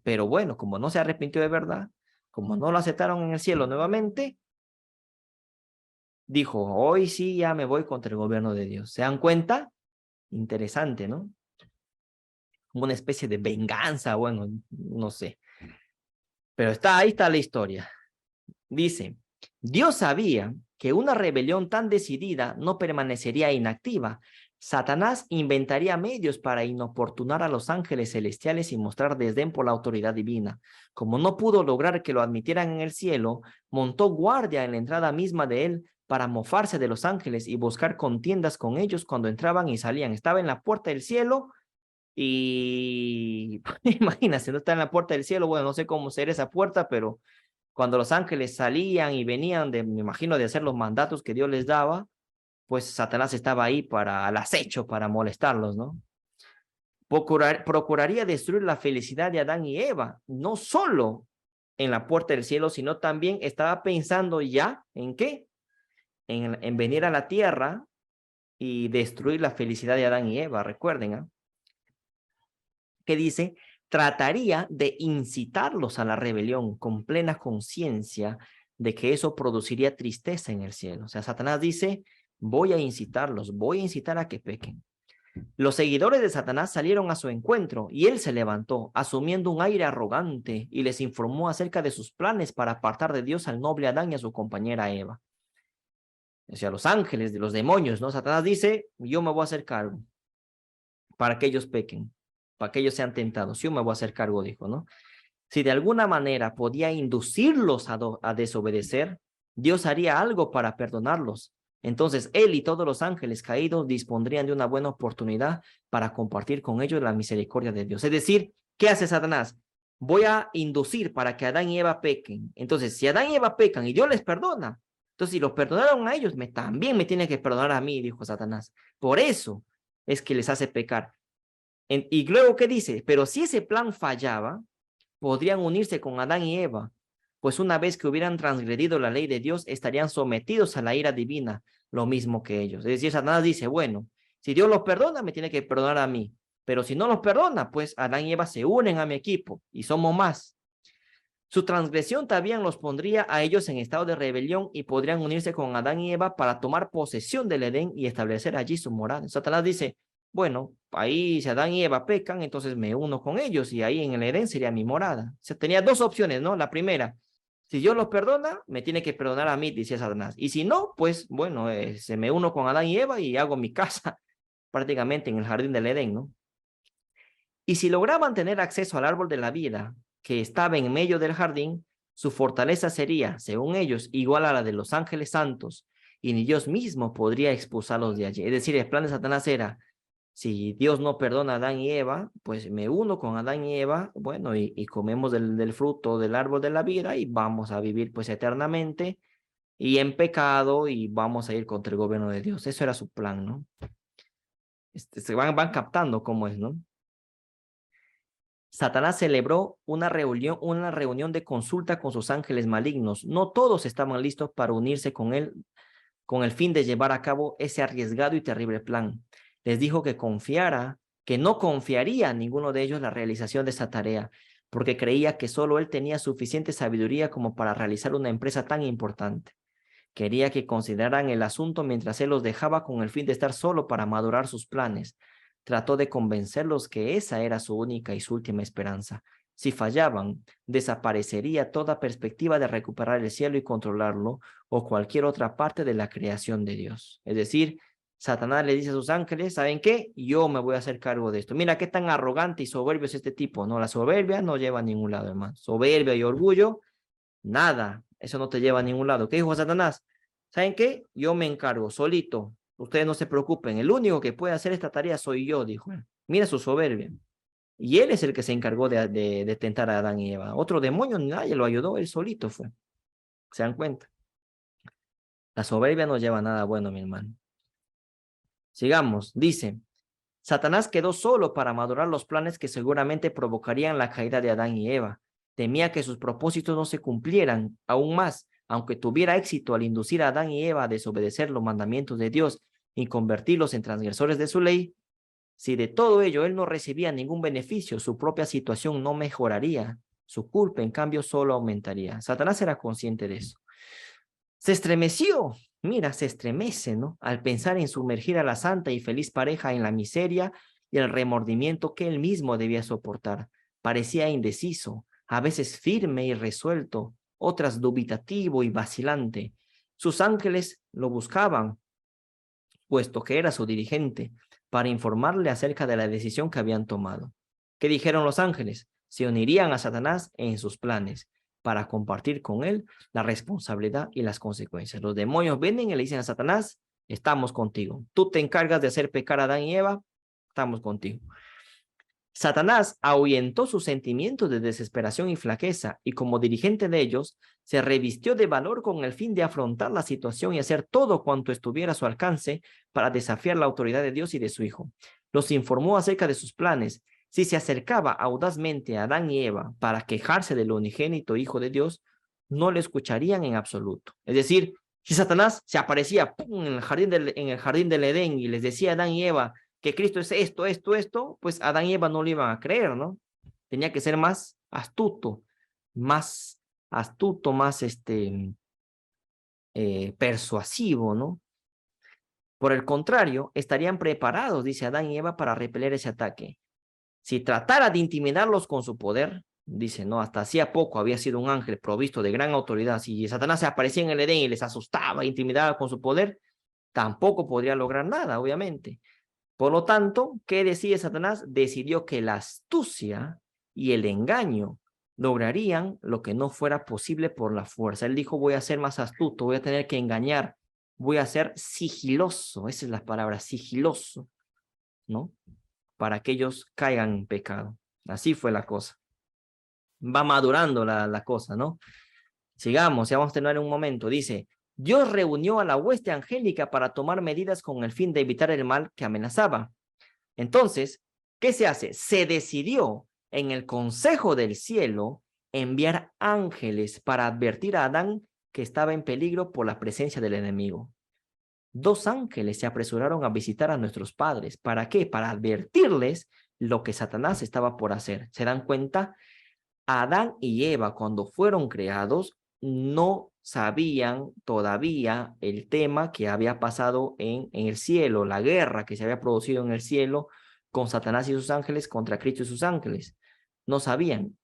Pero bueno, como no se arrepintió de verdad, como no lo aceptaron en el cielo nuevamente, dijo, hoy sí ya me voy contra el gobierno de Dios. ¿Se dan cuenta? Interesante, ¿no? Como una especie de venganza, bueno, no sé. Pero ahí está la historia. Dice, Dios sabía que una rebelión tan decidida no permanecería inactiva. Satanás inventaría medios para inoportunar a los ángeles celestiales y mostrar desdén por la autoridad divina. Como no pudo lograr que lo admitieran en el cielo, montó guardia en la entrada misma de él para mofarse de los ángeles y buscar contiendas con ellos cuando entraban y salían. Estaba en la puerta del cielo y imagínate, no está en la puerta del cielo, bueno, no sé cómo será esa puerta, pero cuando los ángeles salían y venían me imagino, de hacer los mandatos que Dios les daba, pues Satanás estaba ahí al acecho para molestarlos, ¿no? Procuraría destruir la felicidad de Adán y Eva, no solo en la puerta del cielo, sino también estaba pensando ya, ¿en qué? En venir a la tierra y destruir la felicidad de Adán y Eva, recuerden, ¿eh? Que dice, trataría de incitarlos a la rebelión con plena conciencia de que eso produciría tristeza en el cielo. O sea, Satanás dice, voy a incitarlos, voy a incitar a que pequen. Los seguidores de Satanás salieron a su encuentro y él se levantó, asumiendo un aire arrogante, y les informó acerca de sus planes para apartar de Dios al noble Adán y a su compañera Eva. O sea, los ángeles, de los demonios, ¿no? Satanás dice, yo me voy a hacer cargo para que ellos pequen, para que ellos sean tentados. Yo me voy a hacer cargo, dijo, ¿no? Si de alguna manera podía inducirlos a desobedecer, Dios haría algo para perdonarlos. Entonces él y todos los ángeles caídos dispondrían de una buena oportunidad para compartir con ellos la misericordia de Dios. Es decir, ¿qué hace Satanás? Voy a inducir para que Adán y Eva pequen. Entonces, si Adán y Eva pecan y Dios les perdona, entonces si los perdonaron a ellos, también me tiene que perdonar a mí, dijo Satanás. Por eso es que les hace pecar. Y luego, ¿qué dice? Pero si ese plan fallaba, podrían unirse con Adán y Eva, pues una vez que hubieran transgredido la ley de Dios, estarían sometidos a la ira divina, lo mismo que ellos. Es decir, Satanás dice, bueno, si Dios los perdona, me tiene que perdonar a mí, pero si no los perdona, pues Adán y Eva se unen a mi equipo y somos más. Su transgresión también los pondría a ellos en estado de rebelión y podrían unirse con Adán y Eva para tomar posesión del Edén y establecer allí su morada. Satanás dice, bueno, ahí si Adán y Eva pecan, entonces me uno con ellos y ahí en el Edén sería mi morada. O sea, tenía dos opciones, ¿no? La primera, si Dios los perdona, me tiene que perdonar a mí, decía Satanás. Y si no, pues bueno, se me uno con Adán y Eva y hago mi casa prácticamente en el jardín del Edén, ¿no? Y si lograban tener acceso al árbol de la vida que estaba en medio del jardín, su fortaleza sería, según ellos, igual a la de los ángeles santos, y ni Dios mismo podría expulsarlos de allí. Es decir, el plan de Satanás era, si Dios no perdona a Adán y Eva, pues me uno con Adán y Eva, bueno, y comemos del fruto del árbol de la vida y vamos a vivir pues eternamente y en pecado y vamos a ir contra el gobierno de Dios. Eso era su plan, ¿no? Se van captando cómo es, ¿no? Satanás celebró una reunión de consulta con sus ángeles malignos. No todos estaban listos para unirse con él con el fin de llevar a cabo ese arriesgado y terrible plan. Les dijo que no confiaría a ninguno de ellos la realización de esa tarea, porque creía que solo él tenía suficiente sabiduría como para realizar una empresa tan importante. Quería que consideraran el asunto mientras él los dejaba con el fin de estar solo para madurar sus planes. Trató de convencerlos que esa era su única y su última esperanza. Si fallaban, desaparecería toda perspectiva de recuperar el cielo y controlarlo o cualquier otra parte de la creación de Dios. Es decir, Satanás le dice a sus ángeles, ¿saben qué? Yo me voy a hacer cargo de esto. Mira qué tan arrogante y soberbio es este tipo, ¿no? La soberbia no lleva a ningún lado, hermano. Soberbia y orgullo, nada. Eso no te lleva a ningún lado. ¿Qué dijo Satanás? ¿Saben qué? Yo me encargo solito. Ustedes no se preocupen. El único que puede hacer esta tarea soy yo, dijo. Mira su soberbia. Y él es el que se encargó de tentar a Adán y Eva. Otro demonio, nadie lo ayudó, él solito fue. ¿Se dan cuenta? La soberbia no lleva a nada bueno, mi hermano. Sigamos, dice, Satanás quedó solo para madurar los planes que seguramente provocarían la caída de Adán y Eva. Temía que sus propósitos no se cumplieran aún más, aunque tuviera éxito al inducir a Adán y Eva a desobedecer los mandamientos de Dios y convertirlos en transgresores de su ley. Si de todo ello él no recibía ningún beneficio, su propia situación no mejoraría. Su culpa, en cambio, solo aumentaría. Satanás era consciente de eso. Se estremeció, mira, se estremece, ¿no? Al pensar en sumergir a la santa y feliz pareja en la miseria y el remordimiento que él mismo debía soportar. Parecía indeciso, a veces firme y resuelto, otras dubitativo y vacilante. Sus ángeles lo buscaban, puesto que era su dirigente, para informarle acerca de la decisión que habían tomado. ¿Qué dijeron los ángeles? Se unirían a Satanás en sus planes, para compartir con él la responsabilidad y las consecuencias. Los demonios vienen y le dicen a Satanás, estamos contigo. Tú te encargas de hacer pecar a Adán y Eva, estamos contigo. Satanás ahuyentó sus sentimientos de desesperación y flaqueza y como dirigente de ellos, se revistió de valor con el fin de afrontar la situación y hacer todo cuanto estuviera a su alcance para desafiar la autoridad de Dios y de su Hijo. Los informó acerca de sus planes. Si se acercaba audazmente a Adán y Eva para quejarse del unigénito Hijo de Dios, no le escucharían en absoluto. Es decir, si Satanás se aparecía ¡pum! En el jardín del Edén y les decía a Adán y Eva que Cristo es esto, pues Adán y Eva no le iban a creer, ¿no? Tenía que ser más astuto, más persuasivo, ¿no? Por el contrario, estarían preparados, dice Adán y Eva, para repeler ese ataque. Si tratara de intimidarlos con su poder, dice, no, hasta hacía poco había sido un ángel provisto de gran autoridad. Si Satanás se aparecía en el Edén y les asustaba, intimidaba con su poder, tampoco podría lograr nada, obviamente. Por lo tanto, ¿qué decide Satanás? Decidió que la astucia y el engaño lograrían lo que no fuera posible por la fuerza. Él dijo, voy a ser más astuto, voy a tener que engañar, voy a ser sigiloso, esa es la palabra, sigiloso, ¿no? Para que ellos caigan en pecado. Así fue la cosa. Va madurando la cosa, ¿no? Sigamos, ya vamos a terminar en un momento. Dice, Dios reunió a la hueste angélica para tomar medidas con el fin de evitar el mal que amenazaba. Entonces, ¿qué se hace? Se decidió en el consejo del cielo enviar ángeles para advertir a Adán que estaba en peligro por la presencia del enemigo. 2 ángeles se apresuraron a visitar a nuestros padres. ¿Para qué? Para advertirles lo que Satanás estaba por hacer. ¿Se dan cuenta? Adán y Eva, cuando fueron creados, no sabían todavía el tema que había pasado en el cielo, la guerra que se había producido en el cielo con Satanás y sus ángeles contra Cristo y sus ángeles. No sabían.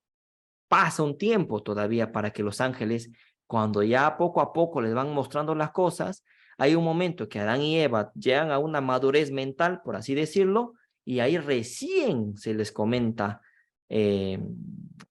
Pasa un tiempo todavía para que los ángeles, cuando ya poco a poco les van mostrando las cosas, hay un momento que Adán y Eva llegan a una madurez mental, por así decirlo, y ahí recién se les comenta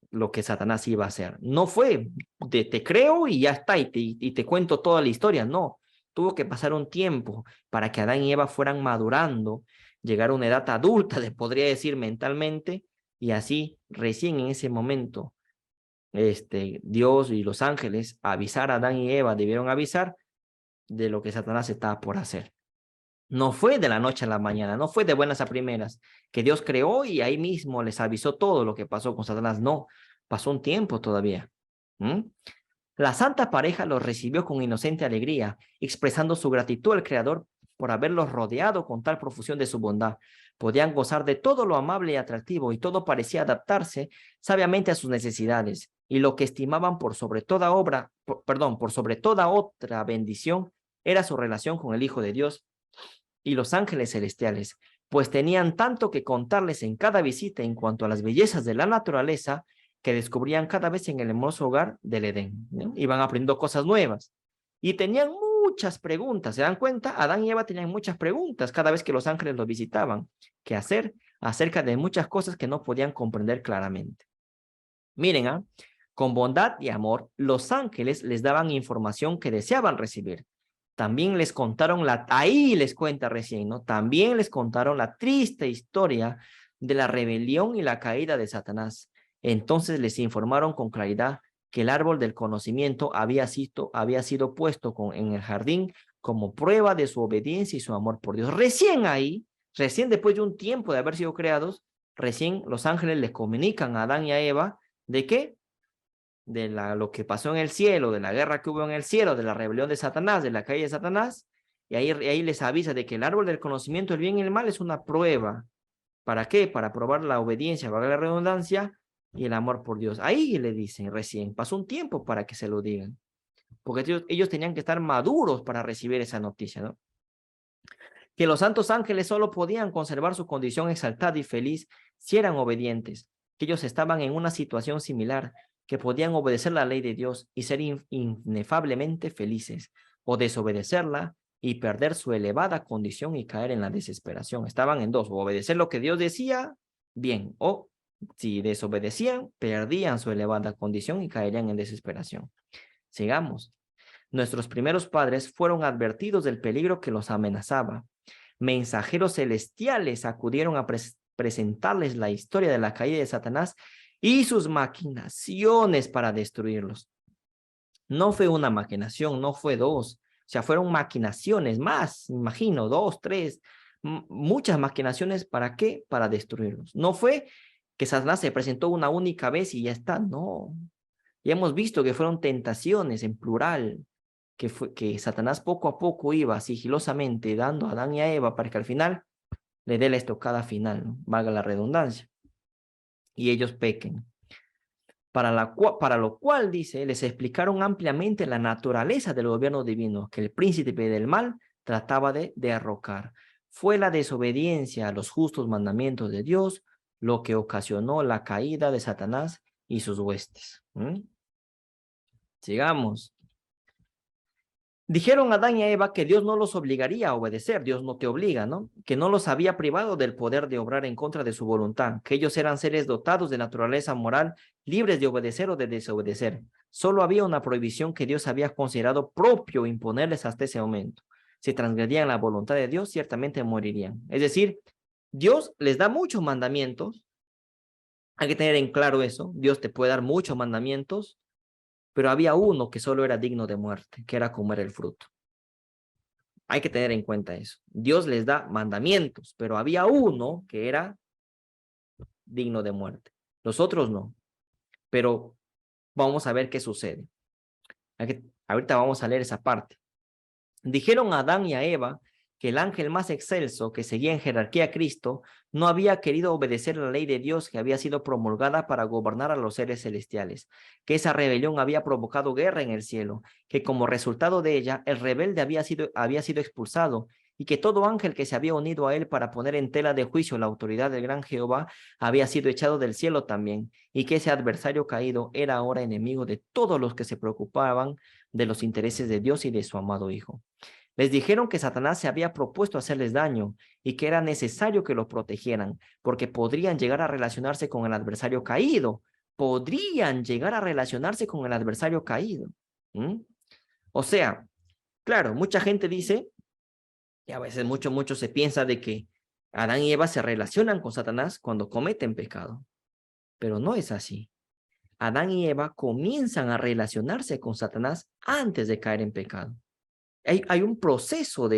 lo que Satanás iba a hacer. No fue de te creo y ya está, y te cuento toda la historia, no. Tuvo que pasar un tiempo para que Adán y Eva fueran madurando, llegar a una edad adulta, les podría decir mentalmente, y así recién en ese momento Dios y los ángeles avisar a Adán y Eva, debieron avisar de lo que Satanás estaba por hacer. No fue de la noche a la mañana, no fue de buenas a primeras, que Dios creó y ahí mismo les avisó todo lo que pasó con Satanás. No, pasó un tiempo todavía. La santa pareja los recibió con inocente alegría, expresando su gratitud al Creador por haberlos rodeado con tal profusión de su bondad. Podían gozar de todo lo amable y atractivo y todo parecía adaptarse sabiamente a sus necesidades. Y lo que estimaban por sobre toda otra bendición era su relación con el Hijo de Dios y los ángeles celestiales, pues tenían tanto que contarles en cada visita en cuanto a las bellezas de la naturaleza que descubrían cada vez en el hermoso hogar del Edén, ¿no? Iban aprendiendo cosas nuevas y tenían muchas preguntas. ¿Se dan cuenta? Adán y Eva tenían muchas preguntas cada vez que los ángeles los visitaban. ¿Qué hacer? Acerca de muchas cosas que no podían comprender claramente. Miren, con bondad y amor, los ángeles les daban información que deseaban recibir. También les contaron ahí les cuenta recién, ¿no? También les contaron la triste historia de la rebelión y la caída de Satanás. Entonces les informaron con claridad que el árbol del conocimiento había sido puesto en el jardín como prueba de su obediencia y su amor por Dios. Recién después de un tiempo de haber sido creados, recién los ángeles les comunican a Adán y a Eva ¿de qué? De lo que pasó en el cielo, de la guerra que hubo en el cielo, de la rebelión de Satanás, de la caída de Satanás, y ahí les avisa de que el árbol del conocimiento del bien y el mal es una prueba. ¿Para qué? Para probar la obediencia, valga la redundancia, y el amor por Dios. Ahí le dicen recién, pasó un tiempo para que se lo digan, porque ellos tenían que estar maduros para recibir esa noticia, ¿no? Que los santos ángeles solo podían conservar su condición exaltada y feliz si eran obedientes, que ellos estaban en una situación similar, que podían obedecer la ley de Dios y ser inefablemente felices, o desobedecerla y perder su elevada condición y caer en la desesperación. Estaban en dos, o obedecer lo que Dios decía, bien, o si desobedecían, perdían su elevada condición y caerían en desesperación. Sigamos. Nuestros primeros padres fueron advertidos del peligro que los amenazaba. Mensajeros celestiales acudieron a presentarles la historia de la caída de Satanás y sus maquinaciones para destruirlos. No fue una maquinación, no fue dos, o sea, fueron maquinaciones más, imagino, 2, 3, muchas maquinaciones. ¿Para qué? Para destruirlos. No fue que Satanás se presentó una única vez y ya está, no. Ya hemos visto que fueron tentaciones en plural, que Satanás poco a poco iba sigilosamente dando a Adán y a Eva para que al final le dé la estocada final, ¿no? Valga la redundancia, y ellos pequen. Para lo cual, dice, les explicaron ampliamente la naturaleza del gobierno divino que el príncipe del mal trataba de derrocar. Fue la desobediencia a los justos mandamientos de Dios lo que ocasionó la caída de Satanás y sus huestes. Sigamos. Dijeron a Adán y a Eva que Dios no los obligaría a obedecer, Dios no te obliga, ¿no? Que no los había privado del poder de obrar en contra de su voluntad, que ellos eran seres dotados de naturaleza moral, libres de obedecer o de desobedecer. Solo había una prohibición que Dios había considerado propio imponerles hasta ese momento. Si transgredían la voluntad de Dios, ciertamente morirían. Es decir, Dios les da muchos mandamientos. Hay que tener en claro eso. Dios te puede dar muchos mandamientos, pero había uno que solo era digno de muerte, que era comer el fruto. Hay que tener en cuenta eso. Dios les da mandamientos, pero había uno que era digno de muerte. Los otros no. Pero vamos a ver qué sucede. Ahorita vamos a leer esa parte. Dijeron a Adán y a Eva que el ángel más excelso que seguía en jerarquía a Cristo no había querido obedecer la ley de Dios que había sido promulgada para gobernar a los seres celestiales, que esa rebelión había provocado guerra en el cielo, que como resultado de ella el rebelde había sido expulsado y que todo ángel que se había unido a él para poner en tela de juicio la autoridad del gran Jehová había sido echado del cielo también, y que ese adversario caído era ahora enemigo de todos los que se preocupaban de los intereses de Dios y de su amado Hijo. Les dijeron que Satanás se había propuesto hacerles daño y que era necesario que los protegieran, porque podrían llegar a relacionarse con el adversario caído. Podrían llegar a relacionarse con el adversario caído. O sea, claro, mucha gente dice, y a veces mucho se piensa de que Adán y Eva se relacionan con Satanás cuando cometen pecado. Pero no es así. Adán y Eva comienzan a relacionarse con Satanás antes de caer en pecado. Hay un proceso,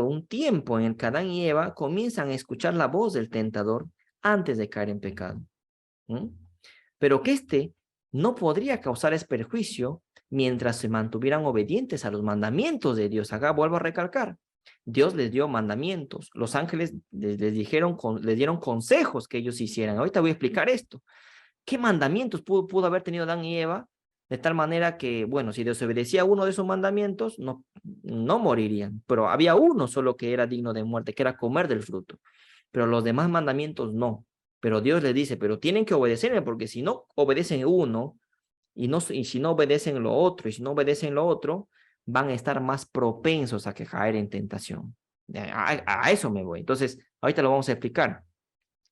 un tiempo en el que Adán y Eva comienzan a escuchar la voz del tentador antes de caer en pecado. Pero que éste no podría causarles perjuicio mientras se mantuvieran obedientes a los mandamientos de Dios. Acá vuelvo a recalcar. Dios les dio mandamientos. Los ángeles les dieron consejos que ellos hicieran. Ahorita voy a explicar esto. ¿Qué mandamientos pudo haber tenido Adán y Eva? De tal manera que, bueno, si desobedecía uno de esos mandamientos, no morirían. Pero había uno solo que era digno de muerte, que era comer del fruto. Pero los demás mandamientos no. Pero Dios les dice, pero tienen que obedecerme, porque si no obedecen uno, y si no obedecen lo otro, y si no obedecen lo otro, van a estar más propensos a que caer en tentación. A eso me voy. Entonces, ahorita lo vamos a explicar.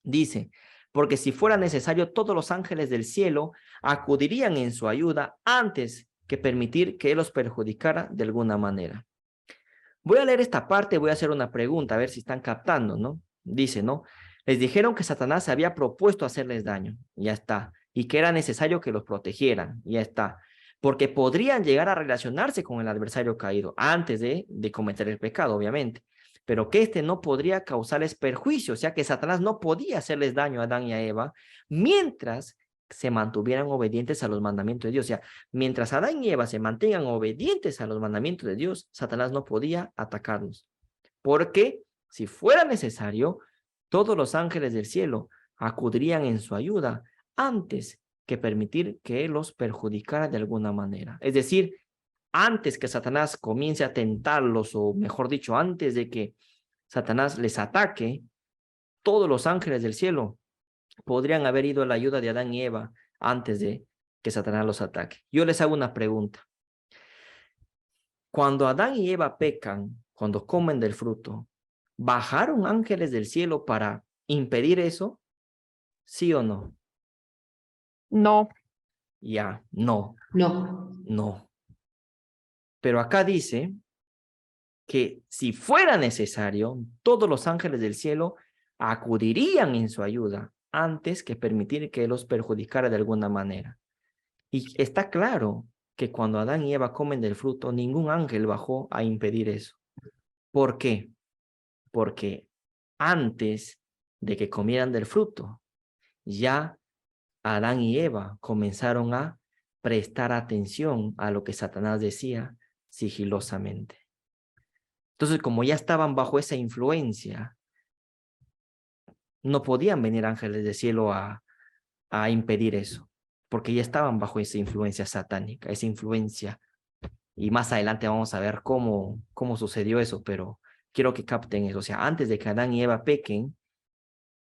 Dice, porque si fuera necesario, todos los ángeles del cielo acudirían en su ayuda antes que permitir que él los perjudicara de alguna manera. Voy a leer esta parte, voy a hacer una pregunta, a ver si están captando, ¿no? Dice, ¿no? Les dijeron que Satanás se había propuesto hacerles daño, ya está, y que era necesario que los protegieran, ya está, porque podrían llegar a relacionarse con el adversario caído antes de cometer el pecado, obviamente, pero que éste no podría causarles perjuicio, o sea que Satanás no podía hacerles daño a Adán y a Eva, mientras se mantuvieran obedientes a los mandamientos de Dios. O sea, mientras Adán y Eva se mantengan obedientes a los mandamientos de Dios, Satanás no podía atacarlos. Porque si fuera necesario, todos los ángeles del cielo acudirían en su ayuda antes que permitir que él los perjudicara de alguna manera. Es decir, antes que Satanás comience a tentarlos, o mejor dicho, antes de que Satanás les ataque, todos los ángeles del cielo podrían haber ido a la ayuda de Adán y Eva antes de que Satanás los ataque. Yo les hago una pregunta. Cuando Adán y Eva pecan, cuando comen del fruto, ¿bajaron ángeles del cielo para impedir eso? ¿Sí o no? No. Ya, no. No. No. Pero acá dice que si fuera necesario, todos los ángeles del cielo acudirían en su ayuda antes que permitir que los perjudicara de alguna manera. Y está claro que cuando Adán y Eva comen del fruto, ningún ángel bajó a impedir eso. ¿Por qué? Porque antes de que comieran del fruto, ya Adán y Eva comenzaron a prestar atención a lo que Satanás decía sigilosamente. Entonces, como ya estaban bajo esa influencia, no podían venir ángeles del cielo a impedir eso, porque ya estaban bajo esa influencia satánica, esa influencia. Y más adelante vamos a ver cómo sucedió eso, pero quiero que capten eso. O sea, antes de que Adán y Eva pequen,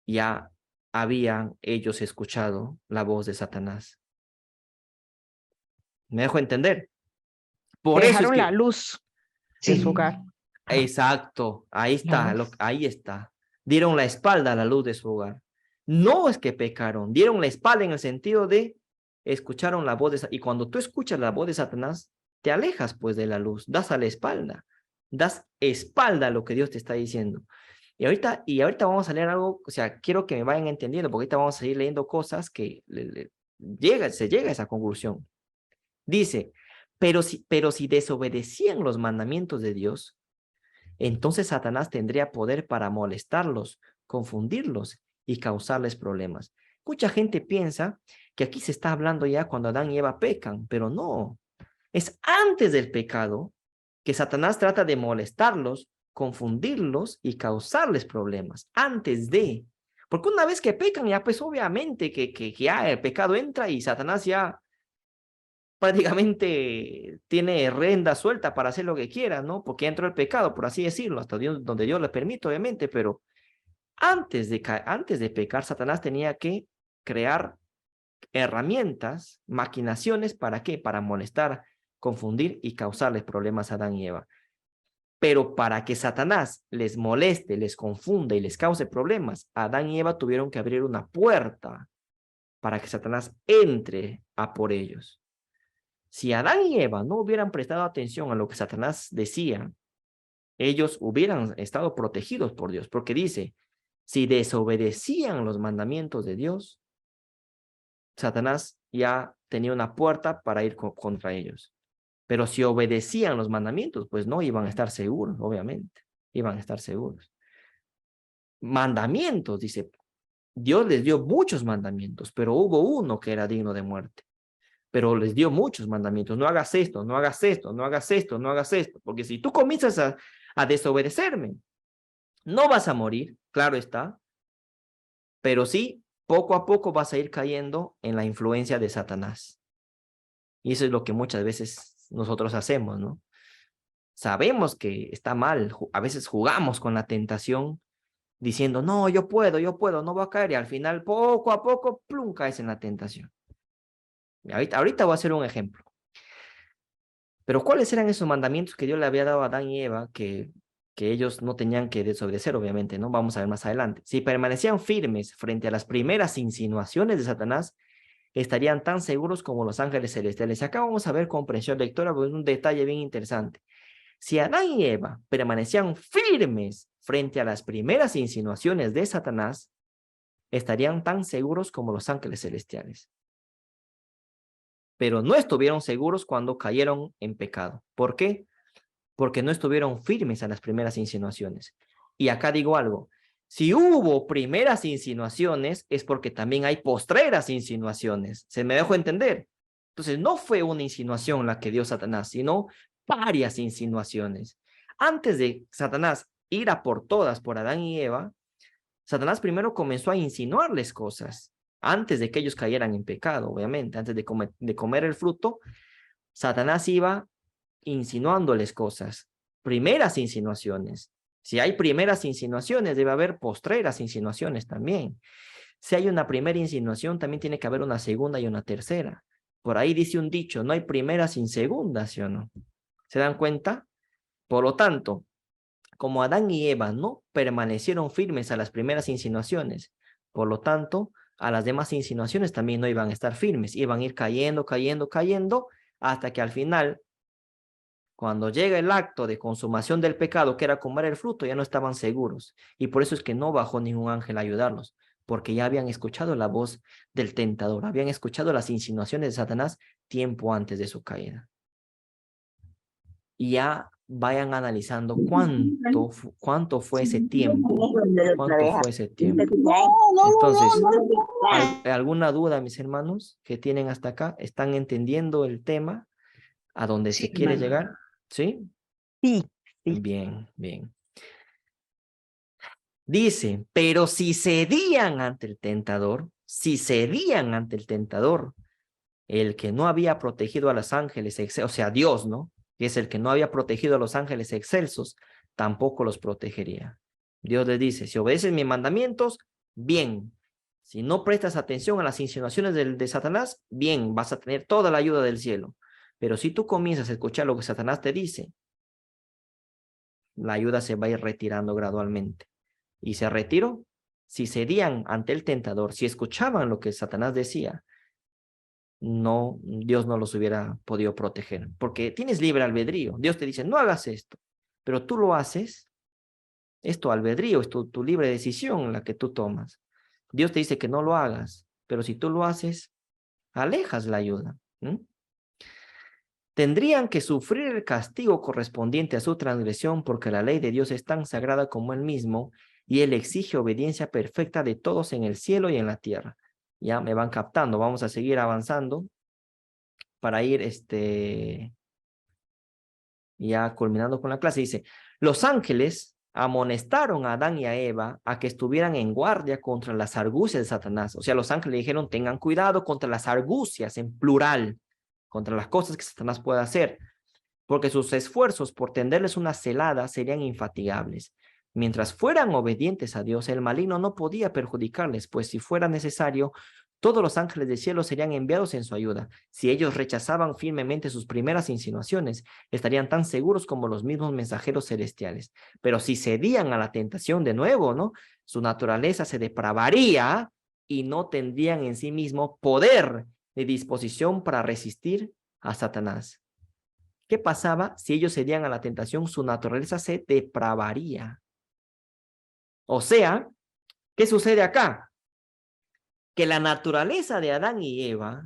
ya habían ellos escuchado la voz de Satanás. ¿Me dejo entender? Por eso es Dejaron que... la luz de su hogar. Exacto, ahí está, ahí está. Dieron la espalda a la luz de su hogar. No es que pecaron, dieron la espalda en el sentido de escucharon la voz de Satanás. Y cuando tú escuchas la voz de Satanás, te alejas pues de la luz, das a la espalda, das espalda a lo que Dios te está diciendo. Y ahorita vamos a leer algo, o sea, quiero que me vayan entendiendo, porque ahorita vamos a ir leyendo cosas que se llega a esa conclusión. Dice, pero si desobedecían los mandamientos de Dios, entonces Satanás tendría poder para molestarlos, confundirlos y causarles problemas. Mucha gente piensa que aquí se está hablando ya cuando Adán y Eva pecan, pero no. Es antes del pecado que Satanás trata de molestarlos, confundirlos y causarles problemas. Antes de. Porque una vez que pecan, ya pues obviamente que ya el pecado entra y Satanás ya prácticamente tiene rienda suelta para hacer lo que quiera, ¿no? Porque entró el pecado, por así decirlo, hasta Dios, donde Dios le permite, obviamente, pero antes de pecar, Satanás tenía que crear herramientas, maquinaciones, ¿para qué? Para molestar, confundir y causarles problemas a Adán y Eva. Pero para que Satanás les moleste, les confunda y les cause problemas, Adán y Eva tuvieron que abrir una puerta para que Satanás entre a por ellos. Si Adán y Eva no hubieran prestado atención a lo que Satanás decía, ellos hubieran estado protegidos por Dios, porque dice, si desobedecían los mandamientos de Dios, Satanás ya tenía una puerta para ir contra ellos. Pero si obedecían los mandamientos, pues no iban a estar seguros, obviamente, iban a estar seguros. Mandamientos, dice, Dios les dio muchos mandamientos, pero hubo uno que era digno de muerte. Pero les dio muchos mandamientos. No hagas esto, no hagas esto, no hagas esto, no hagas esto. Porque si tú comienzas a desobedecerme, no vas a morir, claro está. Pero sí, poco a poco vas a ir cayendo en la influencia de Satanás. Y eso es lo que muchas veces nosotros hacemos, ¿no? Sabemos que está mal. A veces jugamos con la tentación diciendo, no, yo puedo, no voy a caer. Y al final, poco a poco, plum, caes en la tentación. Ahorita voy a hacer un ejemplo. Pero ¿cuáles eran esos mandamientos que Dios le había dado a Adán y Eva que ellos no tenían que desobedecer, obviamente, ¿no? Vamos a ver más adelante. Si permanecían firmes frente a las primeras insinuaciones de Satanás, estarían tan seguros como los ángeles celestiales. Y acá vamos a ver comprensión lectora, porque es un detalle bien interesante. Si Adán y Eva permanecían firmes frente a las primeras insinuaciones de Satanás, estarían tan seguros como los ángeles celestiales. Pero no estuvieron seguros cuando cayeron en pecado. ¿Por qué? Porque no estuvieron firmes a las primeras insinuaciones. Y acá digo algo. Si hubo primeras insinuaciones, es porque también hay postreras insinuaciones. ¿Se me dejó entender? Entonces, no fue una insinuación la que dio Satanás, sino varias insinuaciones. Antes de Satanás ir a por todas por Adán y Eva, Satanás primero comenzó a insinuarles cosas. Antes de que ellos cayeran en pecado, obviamente, antes de comer el fruto, Satanás iba insinuándoles cosas. Primeras insinuaciones. Si hay primeras insinuaciones, debe haber postreras insinuaciones también. Si hay una primera insinuación, también tiene que haber una segunda y una tercera. Por ahí dice un dicho, no hay primeras sin segundas, ¿sí o no? ¿Se dan cuenta? Por lo tanto, como Adán y Eva no permanecieron firmes a las primeras insinuaciones, por lo tanto, a las demás insinuaciones también no iban a estar firmes, iban a ir cayendo, hasta que al final, cuando llega el acto de consumación del pecado, que era comer el fruto, ya no estaban seguros. Y por eso es que no bajó ningún ángel a ayudarlos, porque ya habían escuchado la voz del tentador, habían escuchado las insinuaciones de Satanás tiempo antes de su caída. Y ya vayan analizando cuánto fue ese tiempo. ¿Cuánto fue ese tiempo? Entonces, ¿alguna duda, mis hermanos, que tienen hasta acá? ¿Están entendiendo el tema a donde se quiere llegar? ¿Sí? Sí. Bien, bien. Dice, pero si cedían ante el tentador, el que no había protegido a los ángeles, o sea, Dios, ¿no? Que es el que no había protegido a los ángeles excelsos, tampoco los protegería. Dios les dice, si obedeces mis mandamientos, bien. Si no prestas atención a las insinuaciones de Satanás, bien, vas a tener toda la ayuda del cielo. Pero si tú comienzas a escuchar lo que Satanás te dice, la ayuda se va a ir retirando gradualmente. Y se retiró. Si cedían ante el tentador, si escuchaban lo que Satanás decía, no, Dios no los hubiera podido proteger, porque tienes libre albedrío. Dios te dice, no hagas esto, pero tú lo haces, es tu albedrío, es tu libre decisión la que tú tomas. Dios te dice que no lo hagas, pero si tú lo haces, alejas la ayuda. Tendrían que sufrir el castigo correspondiente a su transgresión, porque la ley de Dios es tan sagrada como Él mismo, y Él exige obediencia perfecta de todos en el cielo y en la tierra. Ya me van captando, vamos a seguir avanzando para ir ya culminando con la clase. Dice, los ángeles amonestaron a Adán y a Eva a que estuvieran en guardia contra las argucias de Satanás. O sea, los ángeles dijeron, tengan cuidado contra las argucias en plural, contra las cosas que Satanás puede hacer, porque sus esfuerzos por tenderles una celada serían infatigables. Mientras fueran obedientes a Dios, el maligno no podía perjudicarles, pues si fuera necesario, todos los ángeles del cielo serían enviados en su ayuda. Si ellos rechazaban firmemente sus primeras insinuaciones, estarían tan seguros como los mismos mensajeros celestiales. Pero si cedían a la tentación de nuevo, ¿no? Su naturaleza se depravaría y no tendrían en sí mismo poder ni disposición para resistir a Satanás. ¿Qué pasaba si ellos cedían a la tentación? Su naturaleza se depravaría. O sea, ¿qué sucede acá? Que la naturaleza de Adán y Eva,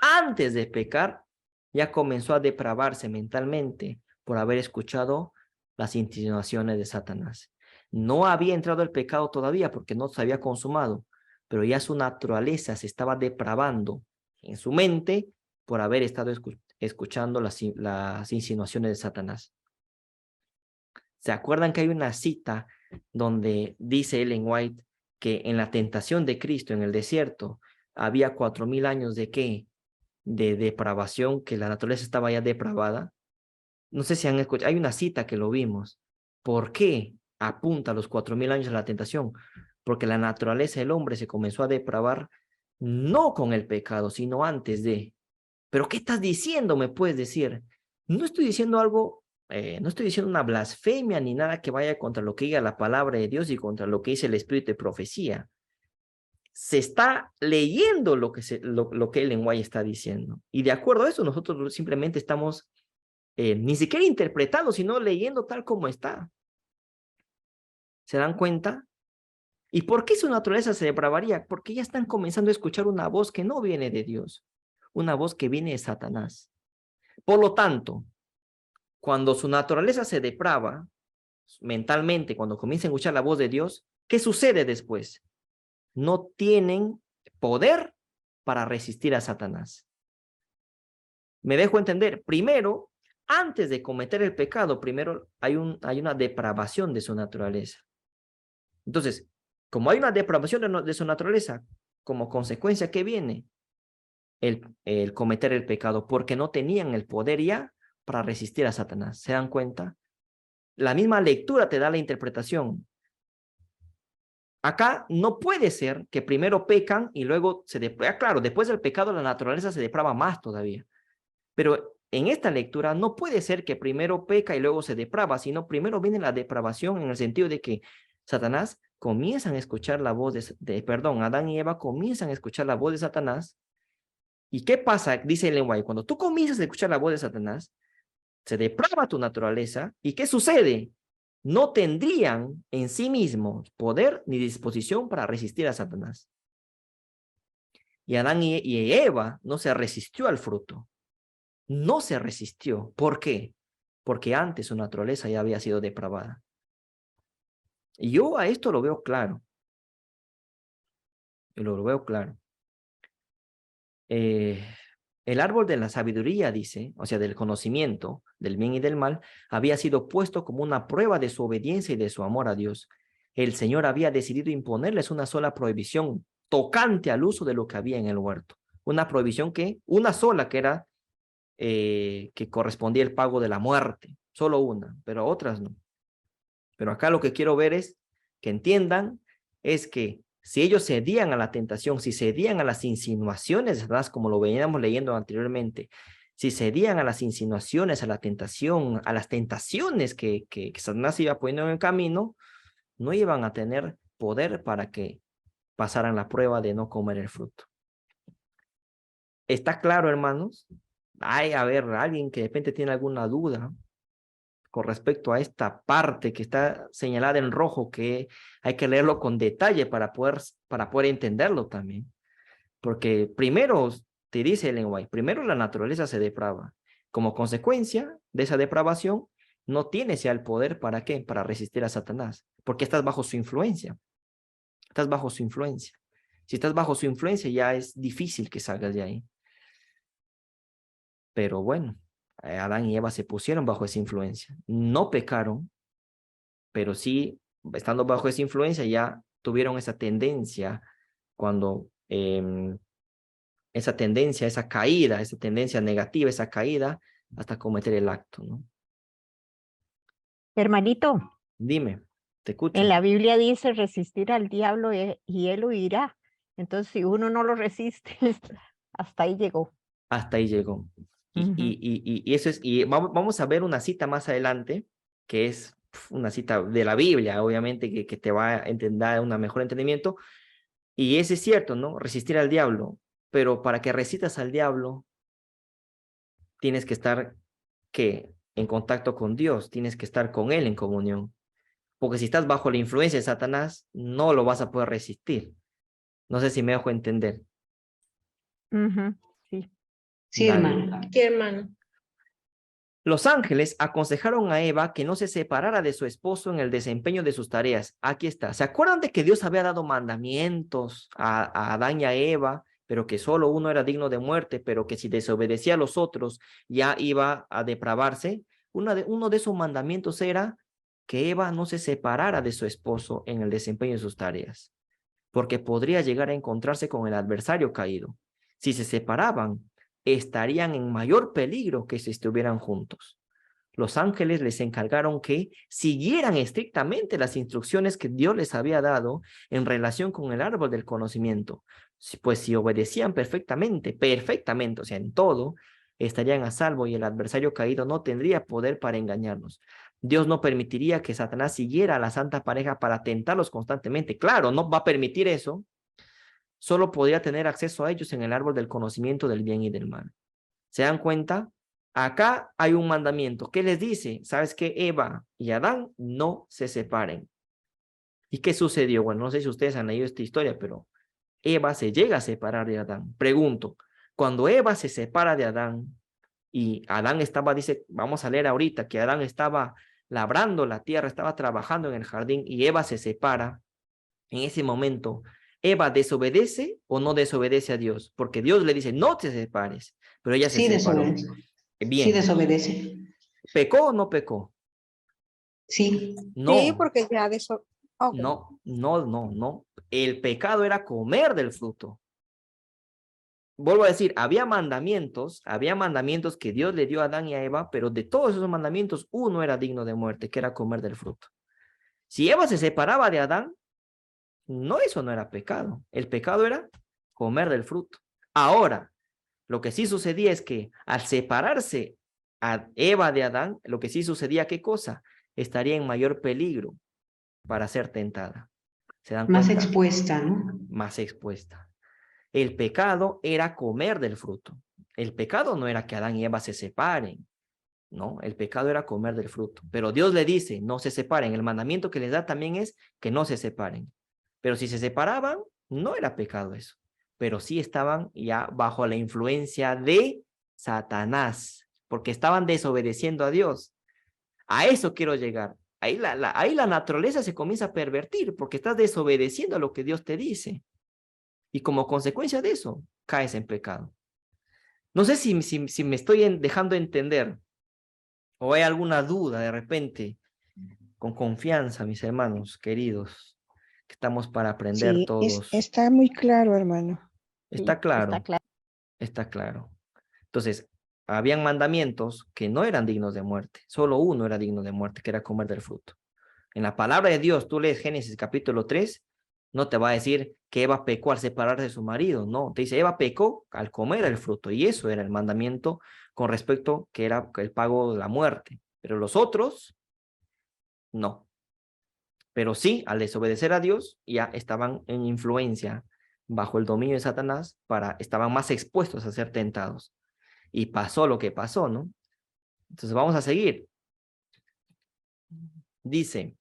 antes de pecar, ya comenzó a depravarse mentalmente por haber escuchado las insinuaciones de Satanás. No había entrado el pecado todavía porque no se había consumado, pero ya su naturaleza se estaba depravando en su mente por haber estado escuchando las insinuaciones de Satanás. ¿Se acuerdan que hay una cita donde dice Ellen White que en la tentación de Cristo en el desierto había 4000 años de qué? De depravación, que la naturaleza estaba ya depravada? No sé si han escuchado, hay una cita que lo vimos. ¿Por qué apunta a los 4000 años de la tentación? Porque la naturaleza del hombre se comenzó a depravar no con el pecado, sino antes de. ¿Pero qué estás diciendo? Me puedes decir. No estoy diciendo algo, no estoy diciendo una blasfemia ni nada que vaya contra lo que diga la palabra de Dios y contra lo que dice el espíritu de profecía. Se está leyendo lo que el lenguaje está diciendo. Y de acuerdo a eso, nosotros simplemente estamos ni siquiera interpretando, sino leyendo tal como está. ¿Se dan cuenta? ¿Y por qué su naturaleza se depravaría? Porque ya están comenzando a escuchar una voz que no viene de Dios, una voz que viene de Satanás. Por lo tanto, cuando su naturaleza se deprava mentalmente, cuando comienzan a escuchar la voz de Dios, ¿qué sucede después? No tienen poder para resistir a Satanás. Me dejo entender. Primero, antes de cometer el pecado, primero hay una depravación de su naturaleza. Entonces, como hay una depravación de su naturaleza, como consecuencia, ¿qué viene? El cometer el pecado, porque no tenían el poder ya para resistir a Satanás. ¿Se dan cuenta? La misma lectura te da la interpretación. Acá no puede ser que primero pecan y luego se deprava. Claro, después del pecado la naturaleza se deprava más todavía. Pero en esta lectura no puede ser que primero peca y luego se deprava, sino primero viene la depravación en el sentido de que Satanás comienzan a escuchar la voz Adán y Eva comienzan a escuchar la voz de Satanás. ¿Y qué pasa? Dice el lenguaje, cuando tú comienzas a escuchar la voz de Satanás, se deprava tu naturaleza. ¿Y qué sucede? No tendrían en sí mismos poder ni disposición para resistir a Satanás. Y Adán y Eva no se resistió al fruto. No se resistió. ¿Por qué? Porque antes su naturaleza ya había sido depravada. Y yo a esto lo veo claro. Lo veo claro. El árbol de la sabiduría, dice, o sea, del conocimiento, del bien y del mal, había sido puesto como una prueba de su obediencia y de su amor a Dios. El Señor había decidido imponerles una sola prohibición tocante al uso de lo que había en el huerto. Una prohibición una sola, que era que correspondía el pago de la muerte. Solo una, pero otras no. Pero acá lo que quiero ver es que entiendan es que si ellos cedían a la tentación, si cedían a las insinuaciones de Satanás, como lo veníamos leyendo anteriormente, si cedían a las insinuaciones, a la tentación, a las tentaciones que Satanás iba poniendo en el camino, no iban a tener poder para que pasaran la prueba de no comer el fruto. ¿Está claro, hermanos? A ver, alguien que de repente tiene alguna duda con respecto a esta parte que está señalada en rojo, que hay que leerlo con detalle para poder entenderlo también. Porque primero, te dice el lenguaje, primero la naturaleza se deprava. Como consecuencia de esa depravación, no tienes ya el poder, ¿para qué? Para resistir a Satanás, porque estás bajo su influencia. Estás bajo su influencia. Si estás bajo su influencia, ya es difícil que salgas de ahí. Pero bueno, Adán y Eva se pusieron bajo esa influencia. No pecaron, pero sí, estando bajo esa influencia, ya tuvieron esa tendencia cuando esa tendencia, esa caída, esa tendencia negativa, esa caída, hasta cometer el acto, ¿no? Hermanito, Dime, te escucho. en la Biblia dice resistir al diablo y él huirá. Entonces, si uno no lo resiste, hasta ahí llegó. Hasta ahí llegó. Y eso es, y vamos a ver una cita más adelante, que es una cita de la Biblia, obviamente, que te va a dar un mejor entendimiento. Y ese es cierto, ¿no? Resistir al diablo. Pero para que resistas al diablo, tienes que estar, ¿qué? En contacto con Dios, tienes que estar con Él en comunión. Porque si estás bajo la influencia de Satanás, no lo vas a poder resistir. No sé si me dejo entender. Sí. Sí, Dale. hermano. Sí, hermano. Los ángeles aconsejaron a Eva que no se separara de su esposo en el desempeño de sus tareas. Aquí está. ¿Se acuerdan de que Dios había dado mandamientos a Adán y a Eva, pero que solo uno era digno de muerte, pero que si desobedecía a los otros ya iba a depravarse? Uno de esos mandamientos era que Eva no se separara de su esposo en el desempeño de sus tareas, porque podría llegar a encontrarse con el adversario caído. Si se separaban, estarían en mayor peligro que si estuvieran juntos. Los ángeles les encargaron que siguieran estrictamente las instrucciones que Dios les había dado en relación con el árbol del conocimiento. Pues si obedecían perfectamente, o sea, en todo, estarían a salvo y el adversario caído no tendría poder para engañarlos. Dios no permitiría que Satanás siguiera a la santa pareja para tentarlos constantemente. Claro, no va a permitir eso. Solo podría tener acceso a ellos en el árbol del conocimiento del bien y del mal. ¿Se dan cuenta? Acá hay un mandamiento. ¿Qué les dice? ¿Sabes qué? Eva y Adán no se separen. ¿Y qué sucedió? Bueno, no sé si ustedes han leído esta historia, pero Eva se llega a separar de Adán. Pregunto, cuando Eva se separa de Adán y Adán estaba, dice, vamos a leer ahorita, que Adán estaba labrando la tierra, estaba trabajando en el jardín y Eva se separa, en ese momento, ¿Eva desobedece o no desobedece a Dios? Porque Dios le dice, no te separes, pero ella se Sí, separó. desobedece. Bien. Sí, desobedece. ¿Pecó o no pecó? Sí. No. Sí, porque ya okay. No. El pecado era comer del fruto. Vuelvo a decir, había mandamientos que Dios le dio a Adán y a Eva, pero de todos esos mandamientos, uno era digno de muerte, que era comer del fruto. Si Eva se separaba de Adán, eso no era pecado. El pecado era comer del fruto. Ahora, lo que sí sucedía es que al separarse a Eva de Adán, lo que sí sucedía, ¿qué cosa? Estaría en mayor peligro para ser tentada. ¿Se dan Más cuenta? expuesta, ¿no? Más expuesta. El pecado era comer del fruto. El pecado no era que Adán y Eva se separen. No, el pecado era comer del fruto. Pero Dios le dice, no se separen. El mandamiento que les da también es que no se separen. Pero si se separaban, no era pecado eso. Pero sí estaban ya bajo la influencia de Satanás, porque estaban desobedeciendo a Dios. A eso quiero llegar. Ahí la naturaleza se comienza a pervertir, porque estás desobedeciendo a lo que Dios te dice. Y como consecuencia de eso, caes en pecado. No sé si me estoy dejando entender, o hay alguna duda de repente. Con confianza, mis hermanos queridos, que estamos para aprender Sí, todos. está muy claro, hermano. Está Sí, claro, está claro. está claro. Entonces, habían mandamientos que no eran dignos de muerte. Solo uno era digno de muerte, que era comer del fruto. En la palabra de Dios, tú lees Génesis capítulo 3, no te va a decir que Eva pecó al separarse de su marido. No, te dice Eva pecó al comer el fruto. Y eso era el mandamiento con respecto que era el pago de la muerte. Pero los otros, no. Pero sí, al desobedecer a Dios, ya estaban en influencia bajo el dominio de Satanás, estaban más expuestos a ser tentados. Y pasó lo que pasó, ¿no? Entonces vamos a seguir. Dice,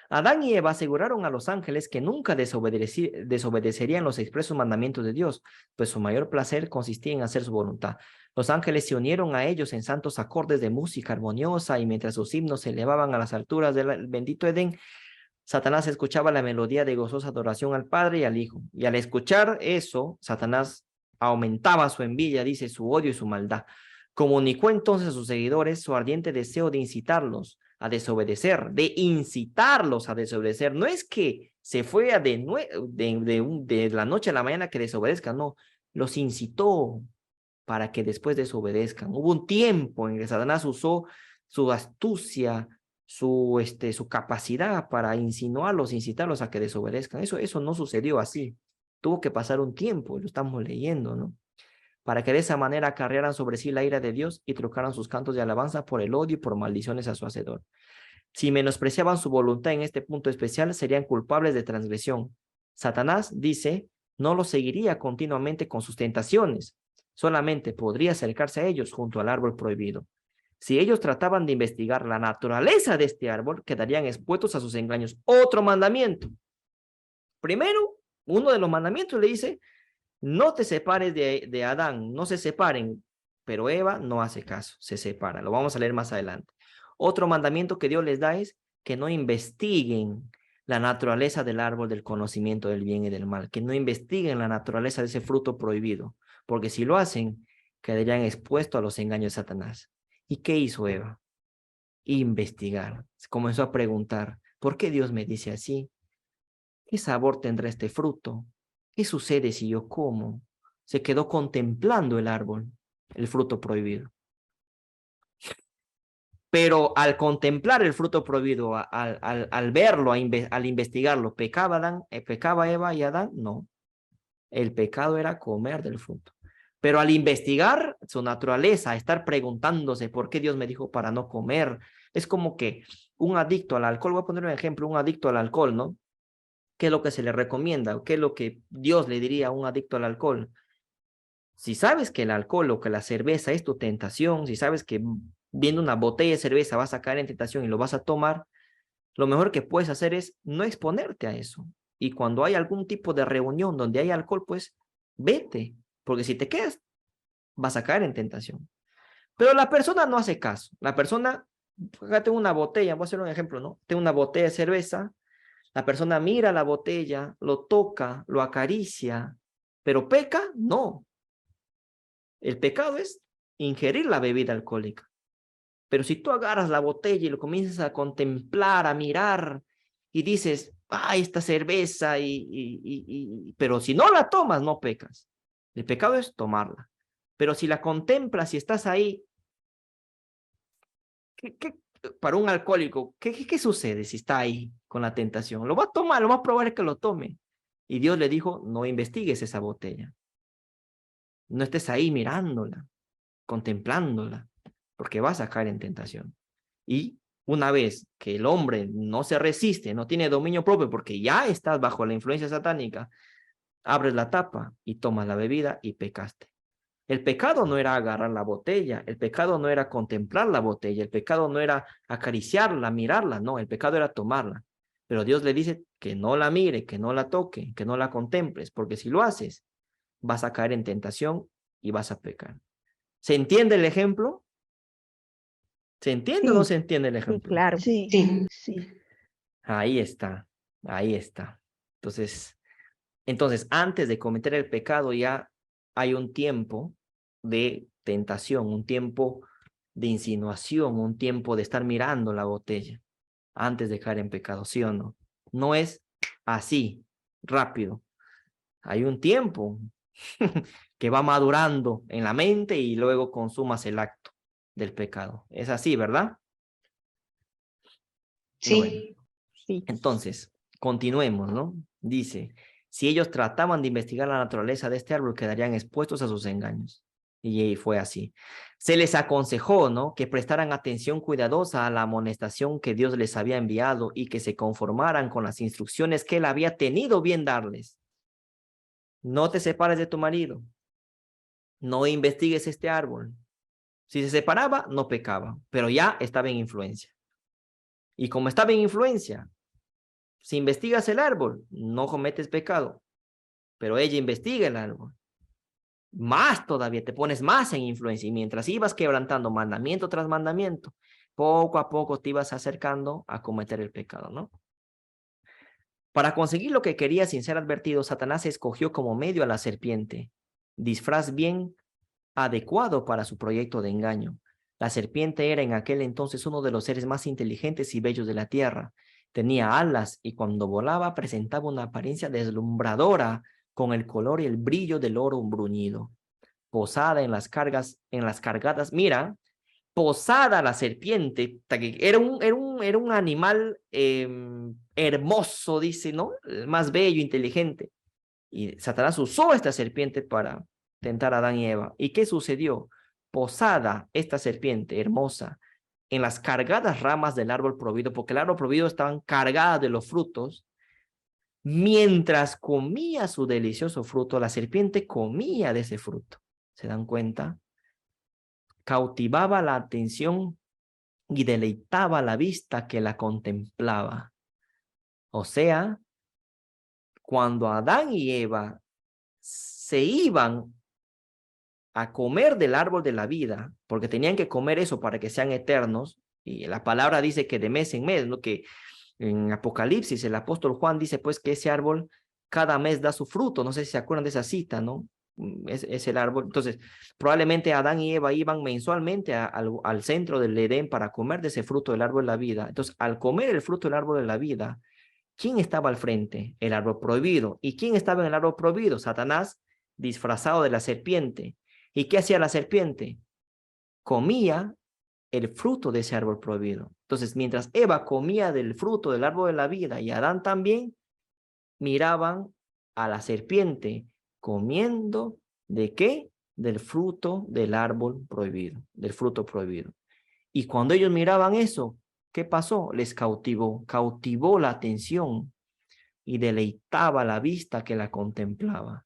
Adán y Eva aseguraron a los ángeles que nunca desobedecerían los expresos mandamientos de Dios, pues su mayor placer consistía en hacer su voluntad. Los ángeles se unieron a ellos en santos acordes de música armoniosa y mientras sus himnos se elevaban a las alturas del bendito Edén, Satanás escuchaba la melodía de gozosa adoración al Padre y al Hijo. Y al escuchar eso, Satanás aumentaba su envidia, dice, su odio y su maldad. Comunicó entonces a sus seguidores su ardiente deseo de incitarlos a desobedecer, de incitarlos a desobedecer. No es que se fue de la noche a la mañana que desobedezcan, no. Los incitó para que después desobedezcan. Hubo un tiempo en que Satanás usó su astucia, su capacidad para insinuarlos, incitarlos a que desobedezcan. Eso no sucedió así. Tuvo que pasar un tiempo, lo estamos leyendo, ¿no? Para que de esa manera acarrearan sobre sí la ira de Dios y trucaran sus cantos de alabanza por el odio y por maldiciones a su hacedor. Si menospreciaban su voluntad en este punto especial, serían culpables de transgresión. Satanás, dice, no los seguiría continuamente con sus tentaciones, solamente podría acercarse a ellos junto al árbol prohibido. Si ellos trataban de investigar la naturaleza de este árbol, quedarían expuestos a sus engaños. Otro mandamiento. Primero, uno de los mandamientos le dice, no te separes de Adán, no se separen, pero Eva no hace caso, se separa. Lo vamos a leer más adelante. Otro mandamiento que Dios les da es que no investiguen la naturaleza del árbol del conocimiento del bien y del mal, que no investiguen la naturaleza de ese fruto prohibido, porque si lo hacen, quedarían expuestos a los engaños de Satanás. ¿Y qué hizo Eva? Investigar. Comenzó a preguntar, ¿por qué Dios me dice así? ¿Qué sabor tendrá este fruto? ¿Qué sucede si yo como? Se quedó contemplando el árbol, el fruto prohibido. Pero al contemplar el fruto prohibido, al verlo, al investigarlo, ¿pecaba Eva y Adán? No. El pecado era comer del fruto. Pero al investigar su naturaleza, estar preguntándose por qué Dios me dijo para no comer, es como que un adicto al alcohol, voy a poner un ejemplo, un adicto al alcohol, ¿no? ¿Qué es lo que se le recomienda? ¿Qué es lo que Dios le diría a un adicto al alcohol? Si sabes que el alcohol o que la cerveza es tu tentación, si sabes que viendo una botella de cerveza vas a caer en tentación y lo vas a tomar, lo mejor que puedes hacer es no exponerte a eso. Y cuando hay algún tipo de reunión donde hay alcohol, pues vete, porque si te quedas, vas a caer en tentación. Pero la persona no hace caso. La persona, fíjate una botella, voy a hacer un ejemplo, ¿no? Tengo una botella de cerveza, la persona mira la botella, lo toca, lo acaricia, pero peca, no. El pecado es ingerir la bebida alcohólica. Pero si tú agarras la botella y lo comienzas a contemplar, a mirar, y dices, ay, esta cerveza, pero si no la tomas, no pecas. El pecado es tomarla. Pero si la contemplas y estás ahí, para un alcohólico, ¿qué sucede si está ahí con la tentación? Lo va a tomar, lo más probable es que lo tome. Y Dios le dijo, no investigues esa botella. No estés ahí mirándola, contemplándola, porque vas a caer en tentación. Y una vez que el hombre no se resiste, no tiene dominio propio, porque ya estás bajo la influencia satánica, abres la tapa y tomas la bebida y pecaste. El pecado no era agarrar la botella, el pecado no era contemplar la botella, el pecado no era acariciarla, mirarla, no, el pecado era tomarla. Pero Dios le dice que no la mire, que no la toque, que no la contemples, porque si lo haces, vas a caer en tentación y vas a pecar. ¿Se entiende el ejemplo? ¿Se entiende o no se entiende el ejemplo? Sí, claro. Sí, Sí. sí. Ahí está, ahí está. Entonces, antes de cometer el pecado ya hay un tiempo de tentación, un tiempo de insinuación, un tiempo de estar mirando la botella antes de caer en pecado, ¿sí o no? No es así, rápido. Hay un tiempo que va madurando en la mente y luego consumas el acto del pecado. Es así, ¿verdad? Sí. Bueno, Sí. entonces, continuemos, ¿no? Dice, si ellos trataban de investigar la naturaleza de este árbol, quedarían expuestos a sus engaños. Y fue así. Se les aconsejó, ¿no? Que prestaran atención cuidadosa a la amonestación que Dios les había enviado y que se conformaran con las instrucciones que él había tenido bien darles. No te separes de tu marido. No investigues este árbol. Si se separaba, no pecaba, pero ya estaba en influencia. Y como estaba en influencia, si investigas el árbol, no cometes pecado, pero ella investiga el árbol. Más todavía, te pones más en influencia. Y mientras ibas quebrantando mandamiento tras mandamiento, poco a poco te ibas acercando a cometer el pecado, ¿no? Para conseguir lo que quería sin ser advertido, Satanás escogió como medio a la serpiente, disfraz bien adecuado para su proyecto de engaño. La serpiente era en aquel entonces uno de los seres más inteligentes y bellos de la tierra. Tenía alas y cuando volaba presentaba una apariencia deslumbradora con el color y el brillo del oro bruñido. Posada en las cargadas, mira, posada la serpiente, era un animal hermoso, dice, ¿no? Más bello, inteligente. Y Satanás usó esta serpiente para tentar a Adán y Eva. ¿Y qué sucedió? Posada esta serpiente hermosa en las cargadas ramas del árbol prohibido, porque el árbol prohibido estaban cargadas de los frutos. Mientras comía su delicioso fruto, la serpiente comía de ese fruto. ¿Se dan cuenta? Cautivaba la atención y deleitaba la vista que la contemplaba. O sea, cuando Adán y Eva se iban a comer del árbol de la vida, porque tenían que comer eso para que sean eternos, y la palabra dice que de mes en mes, ¿no? Que en Apocalipsis el apóstol Juan dice pues que ese árbol cada mes da su fruto, no sé si se acuerdan de esa cita, ¿no? Es el árbol, entonces probablemente Adán y Eva iban mensualmente al centro del Edén para comer de ese fruto del árbol de la vida. Entonces al comer el fruto del árbol de la vida, ¿quién estaba al frente? El árbol prohibido. ¿Y quién estaba en el árbol prohibido? Satanás, disfrazado de la serpiente. ¿Y qué hacía la serpiente? Comía el fruto de ese árbol prohibido. Entonces, mientras Eva comía del fruto del árbol de la vida y Adán también, miraban a la serpiente comiendo ¿de qué? Del fruto del árbol prohibido, del fruto prohibido. Y cuando ellos miraban eso, ¿qué pasó? Les cautivó la atención y deleitaba la vista que la contemplaba.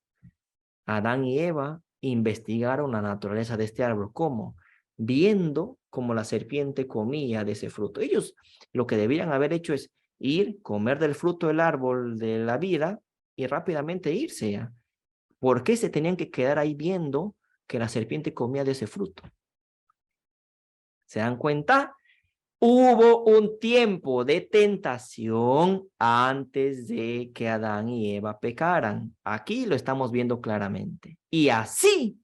Adán y Eva investigaron la naturaleza de este árbol. ¿Cómo? Viendo cómo la serpiente comía de ese fruto. Ellos lo que debían haber hecho es ir, comer del fruto del árbol de la vida y rápidamente irse ya. ¿Por qué se tenían que quedar ahí viendo que la serpiente comía de ese fruto? ¿Se dan cuenta? Hubo un tiempo de tentación antes de que Adán y Eva pecaran. Aquí lo estamos viendo claramente. Y así,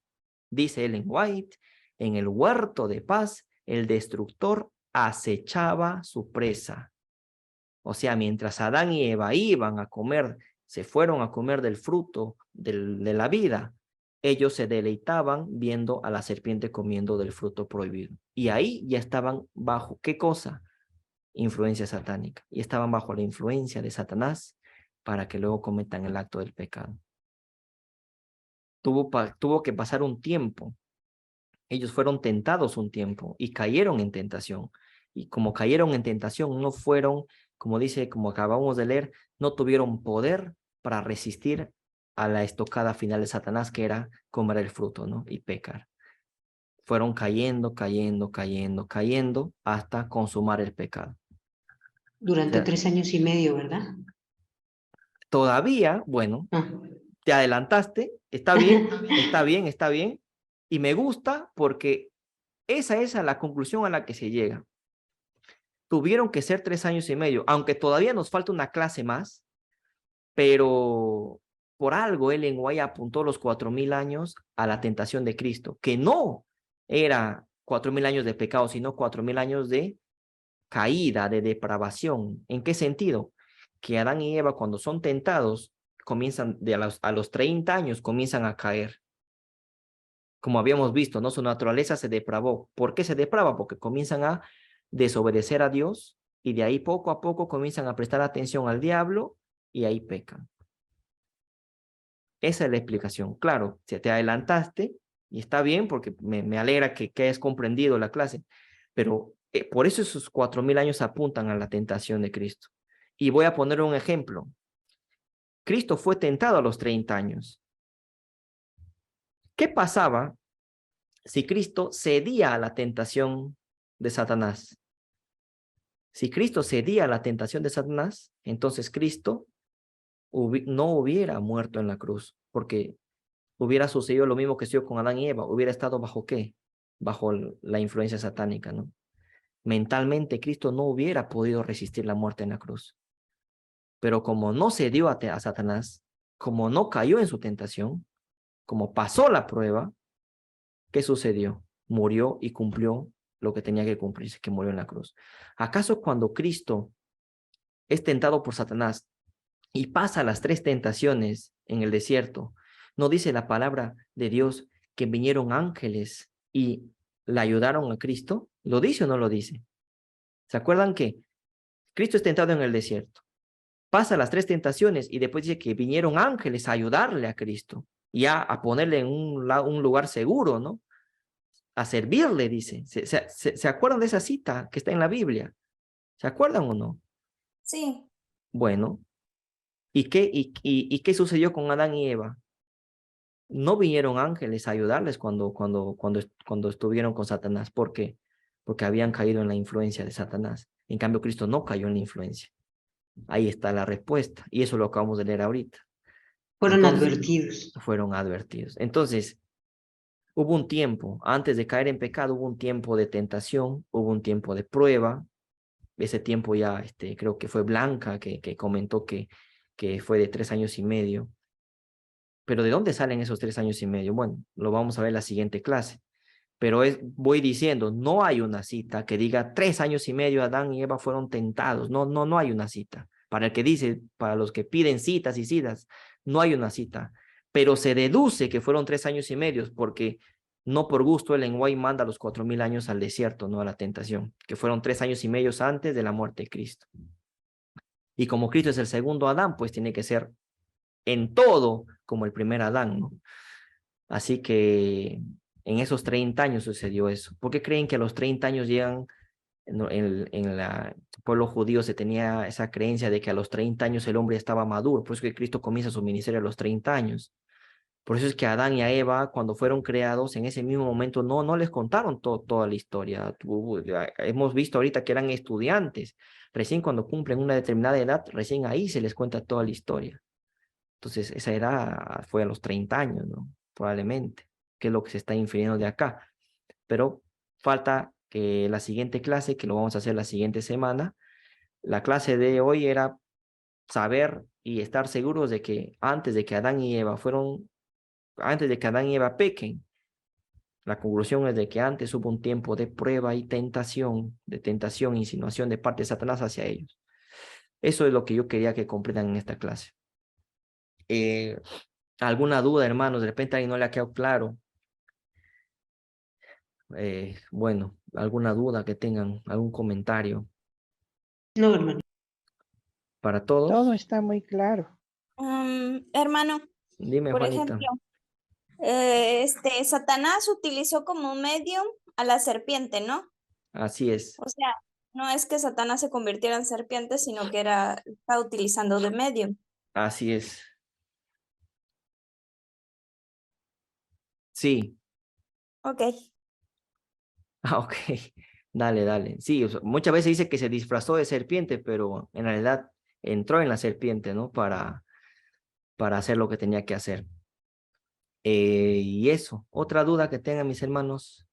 dice Ellen White, en el huerto de paz, el destructor acechaba su presa. O sea, mientras Adán y Eva iban a comer, se fueron a comer del fruto de la vida, ellos se deleitaban viendo a la serpiente comiendo del fruto prohibido. Y ahí ya estaban bajo, ¿qué cosa? Influencia satánica. Y estaban bajo la influencia de Satanás para que luego cometan el acto del pecado. Tuvo que pasar un tiempo. Ellos fueron tentados un tiempo y cayeron en tentación. Y como cayeron en tentación, no fueron, como dice, como acabamos de leer, no tuvieron poder para resistir a la estocada final de Satanás, que era comer el fruto, ¿no? Y pecar. Fueron cayendo hasta consumar el pecado. Durante 3 años y medio, ¿verdad? Todavía, bueno, te adelantaste, está bien, y me gusta porque esa es la conclusión a la que se llega. Tuvieron que ser 3 años y medio, aunque todavía nos falta una clase más, pero por algo Ellen White apuntó los 4,000 años a la tentación de Cristo, que no era 4,000 años de pecado, sino 4,000 años de caída, de depravación. ¿En qué sentido? Que Adán y Eva, cuando son tentados, comienzan a los 30 años, comienzan a caer. Como habíamos visto, ¿no? Su naturaleza se depravó. ¿Por qué se deprava? Porque comienzan a desobedecer a Dios y de ahí poco a poco comienzan a prestar atención al diablo y ahí pecan. Esa es la explicación. Claro, si te adelantaste y está bien porque me alegra que hayas comprendido la clase, pero por eso esos 4,000 años apuntan a la tentación de Cristo. Y voy a poner un ejemplo. Cristo fue tentado a los 30 años. ¿Qué pasaba si Cristo cedía a la tentación de Satanás? Si Cristo cedía a la tentación de Satanás, entonces Cristo no hubiera muerto en la cruz, porque hubiera sucedido lo mismo que sucedió con Adán y Eva. Hubiera estado bajo ¿qué? Bajo la influencia satánica, ¿no? Mentalmente Cristo no hubiera podido resistir la muerte en la cruz. Pero como no cedió a Satanás, como no cayó en su tentación, como pasó la prueba, ¿qué sucedió? Murió y cumplió lo que tenía que cumplirse, que murió en la cruz. ¿Acaso cuando Cristo es tentado por Satanás y pasa las 3 tentaciones en el desierto, no dice la palabra de Dios que vinieron ángeles y le ayudaron a Cristo? ¿Lo dice o no lo dice? ¿Se acuerdan que Cristo es tentado en el desierto? Pasa las 3 tentaciones y después dice que vinieron ángeles a ayudarle a Cristo y a ponerle en un lugar seguro, ¿no? A servirle, dice. ¿Se acuerdan de esa cita que está en la Biblia? ¿Se acuerdan o no? Sí. Bueno, ¿y qué sucedió con Adán y Eva? No vinieron ángeles a ayudarles cuando estuvieron con Satanás. ¿Por qué? Porque habían caído en la influencia de Satanás. En cambio, Cristo no cayó en la influencia. Ahí está la respuesta. Y eso lo acabamos de leer ahorita. Fueron advertidos. Fueron advertidos. Entonces, hubo un tiempo, antes de caer en pecado, hubo un tiempo de tentación, hubo un tiempo de prueba. Ese tiempo ya, creo que fue Blanca que comentó que fue de 3 años y medio. Pero ¿de dónde salen esos 3 años y medio? Bueno, lo vamos a ver en la siguiente clase. Pero voy diciendo, no hay una cita que diga 3 años y medio Adán y Eva fueron tentados. No hay una cita. Para el que dice, para los que piden citas y citas, no hay una cita. Pero se deduce que fueron 3 años y medio porque No por gusto Ellen White manda a los 4000 años al desierto, no a la tentación, que fueron 3 años y medio antes de la muerte de Cristo. Y como Cristo es el segundo Adán, pues tiene que ser en todo como el primer Adán, ¿no? Así que en esos 30 años sucedió eso. ¿Por qué creen que a los 30 años llegan, en el pueblo judío se tenía esa creencia de que a los 30 años el hombre estaba maduro? Por eso que Cristo comienza su ministerio a los 30 años. Por eso es que a Adán y a Eva, cuando fueron creados, en ese mismo momento no les contaron toda la historia. Hemos visto ahorita que eran estudiantes. Recién cuando cumplen una determinada edad, recién ahí se les cuenta toda la historia. Entonces, esa edad fue a los 30 años, ¿no? Probablemente, que es lo que se está infiriendo de acá. Pero falta que la siguiente clase, que lo vamos a hacer la siguiente semana, la clase de hoy era saber y estar seguros de que antes de que Adán y Eva pequen, la conclusión es de que antes hubo un tiempo de prueba y tentación, e insinuación de parte de Satanás hacia ellos. Eso es lo que yo quería que comprendan en esta clase. ¿Alguna duda, hermanos? De repente ahí no le ha quedado claro. Bueno, alguna duda que tengan, algún comentario. No, hermano. ¿Para todos? Todo está muy claro. Hermano, Dime, por Juanita. ejemplo, Satanás utilizó como medio a la serpiente, ¿no? Así es. O sea, no es que Satanás se convirtiera en serpiente, sino que estaba utilizando de medio. Así es. Sí. Ok. Ok. Dale. Sí, o sea, muchas veces dice que se disfrazó de serpiente, pero en realidad entró en la serpiente, ¿no? Para hacer lo que tenía que hacer. Y eso. Otra duda que tengan mis hermanos.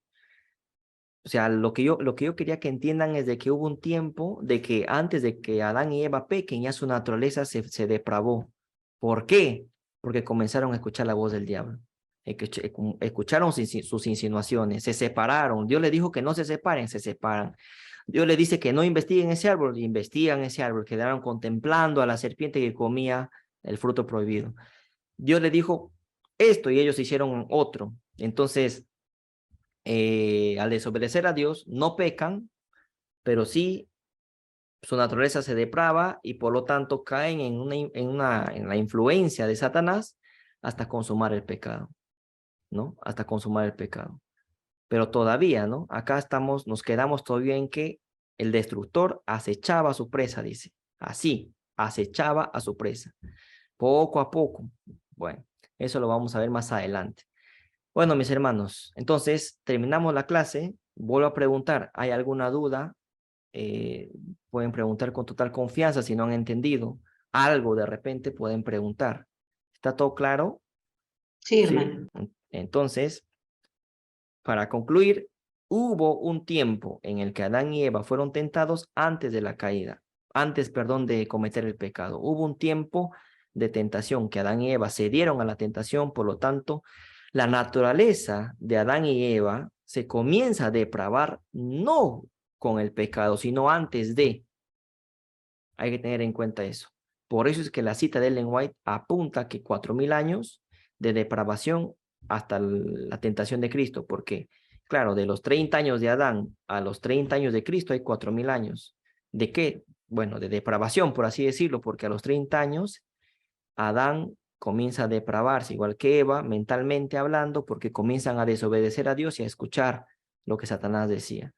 O sea, lo que yo quería que entiendan es de que hubo un tiempo de que antes de que Adán y Eva pequen, ya su naturaleza se depravó. ¿Por qué? Porque comenzaron a escuchar la voz del diablo. Escucharon sus insinuaciones, se separaron. Dios les dijo que no se separen, se separan. Dios les dice que no investiguen ese árbol, investigan ese árbol. Quedaron contemplando a la serpiente que comía el fruto prohibido. Dios les dijo esto y ellos hicieron otro. Entonces, al desobedecer a Dios, no pecan, pero sí su naturaleza se deprava y por lo tanto caen en la influencia de Satanás hasta consumar el pecado, ¿no? Hasta consumar el pecado. Pero todavía, ¿no? Acá nos quedamos todavía en que el destructor acechaba a su presa, dice. Así, acechaba a su presa. Poco a poco. Bueno, eso lo vamos a ver más adelante. Bueno, mis hermanos, entonces terminamos la clase. Vuelvo a preguntar, ¿hay alguna duda? Pueden preguntar con total confianza si no han entendido algo de repente, pueden preguntar. ¿Está todo claro? Sí, hermano. Entonces, para concluir, hubo un tiempo en el que Adán y Eva fueron tentados antes de la caída, perdón, de cometer el pecado. Hubo un tiempo de tentación que Adán y Eva cedieron a la tentación, por lo tanto, la naturaleza de Adán y Eva se comienza a depravar no con el pecado, sino antes de. Hay que tener en cuenta eso. Por eso es que la cita de Ellen White apunta que 4000 años de depravación hasta la tentación de Cristo, porque, claro, de los 30 años de Adán a los 30 años de Cristo hay 4000 años. ¿De qué? Bueno, de depravación, por así decirlo, porque a los 30 años Adán comienza a depravarse, igual que Eva, mentalmente hablando, porque comienzan a desobedecer a Dios y a escuchar lo que Satanás decía.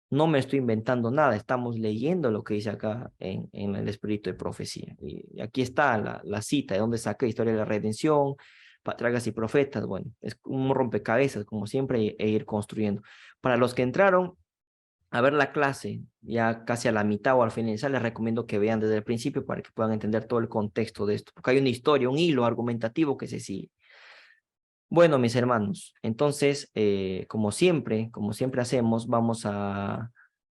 No me estoy inventando nada, estamos leyendo lo que dice acá en el espíritu de profecía. Y aquí está la cita de donde saqué Historia de la Redención, Patriarcas y Profetas. Bueno, es un rompecabezas, como siempre, e ir construyendo. Para los que entraron a ver la clase, ya casi a la mitad o al finalizar, les recomiendo que vean desde el principio para que puedan entender todo el contexto de esto, porque hay una historia, un hilo argumentativo que se sigue. Bueno, mis hermanos, entonces, como siempre hacemos, vamos a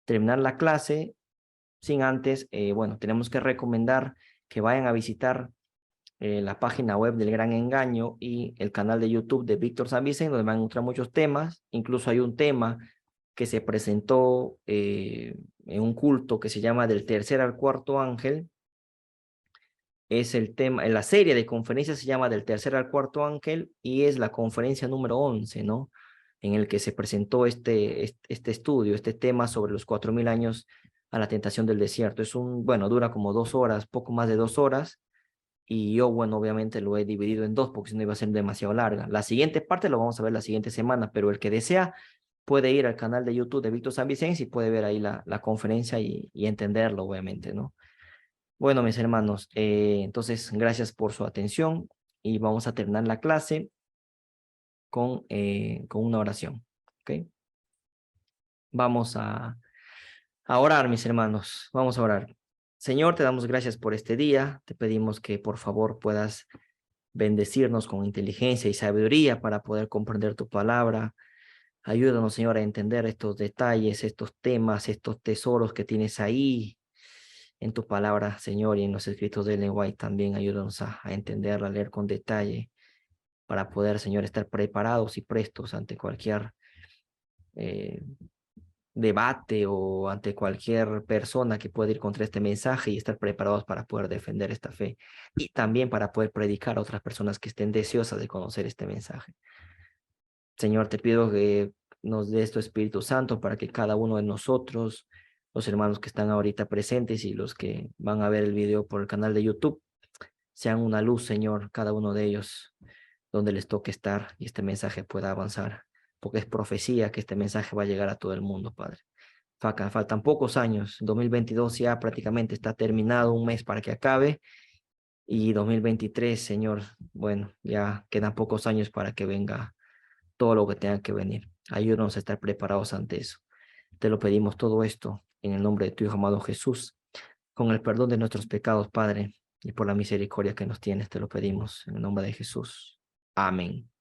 terminar la clase sin antes, bueno, tenemos que recomendar que vayan a visitar la página web del Gran Engaño y el canal de YouTube de Víctor San Vicente, donde van a encontrar muchos temas. Incluso hay un tema que se presentó en un culto que se llama Del Tercer al Cuarto Ángel. Es el tema, en la serie de conferencias se llama Del Tercer al Cuarto Ángel y es la conferencia número 11, ¿no? en el que se presentó este estudio, este tema sobre los 4000 años a la tentación del desierto. Es bueno, dura como 2 horas, poco más de 2 horas, y yo, bueno, obviamente lo he dividido en 2 porque si no iba a ser demasiado larga. La siguiente parte lo vamos a ver la siguiente semana, pero el que desea puede ir al canal de YouTube de Víctor San Vicente y puede ver ahí la conferencia y entenderlo, obviamente, ¿no? Bueno, mis hermanos, entonces gracias por su atención y vamos a terminar la clase con una oración, ¿ok? Vamos a orar, mis hermanos, vamos a orar. Señor, te damos gracias por este día, te pedimos que por favor puedas bendecirnos con inteligencia y sabiduría para poder comprender tu palabra. Ayúdanos, Señor, a entender estos detalles, estos temas, estos tesoros que tienes ahí en tu palabra, Señor, y en los escritos de Ellen White también. Ayúdanos a entenderla, a leer con detalle, para poder, Señor, estar preparados y prestos ante cualquier debate o ante cualquier persona que pueda ir contra este mensaje y estar preparados para poder defender esta fe y también para poder predicar a otras personas que estén deseosas de conocer este mensaje. Señor, te pido que nos des tu Espíritu Santo para que cada uno de nosotros, los hermanos que están ahorita presentes y los que van a ver el video por el canal de YouTube, sean una luz, Señor, cada uno de ellos, donde les toque estar y este mensaje pueda avanzar, porque es profecía que este mensaje va a llegar a todo el mundo, Padre. Faltan pocos años, 2022 ya prácticamente está terminado, un mes para que acabe, y 2023, Señor, bueno, ya quedan pocos años para que venga todo lo que tenga que venir. Ayúdanos a estar preparados ante eso. Te lo pedimos todo esto en el nombre de tu Hijo amado Jesús, con el perdón de nuestros pecados, Padre, y por la misericordia que nos tienes, te lo pedimos en el nombre de Jesús. Amén.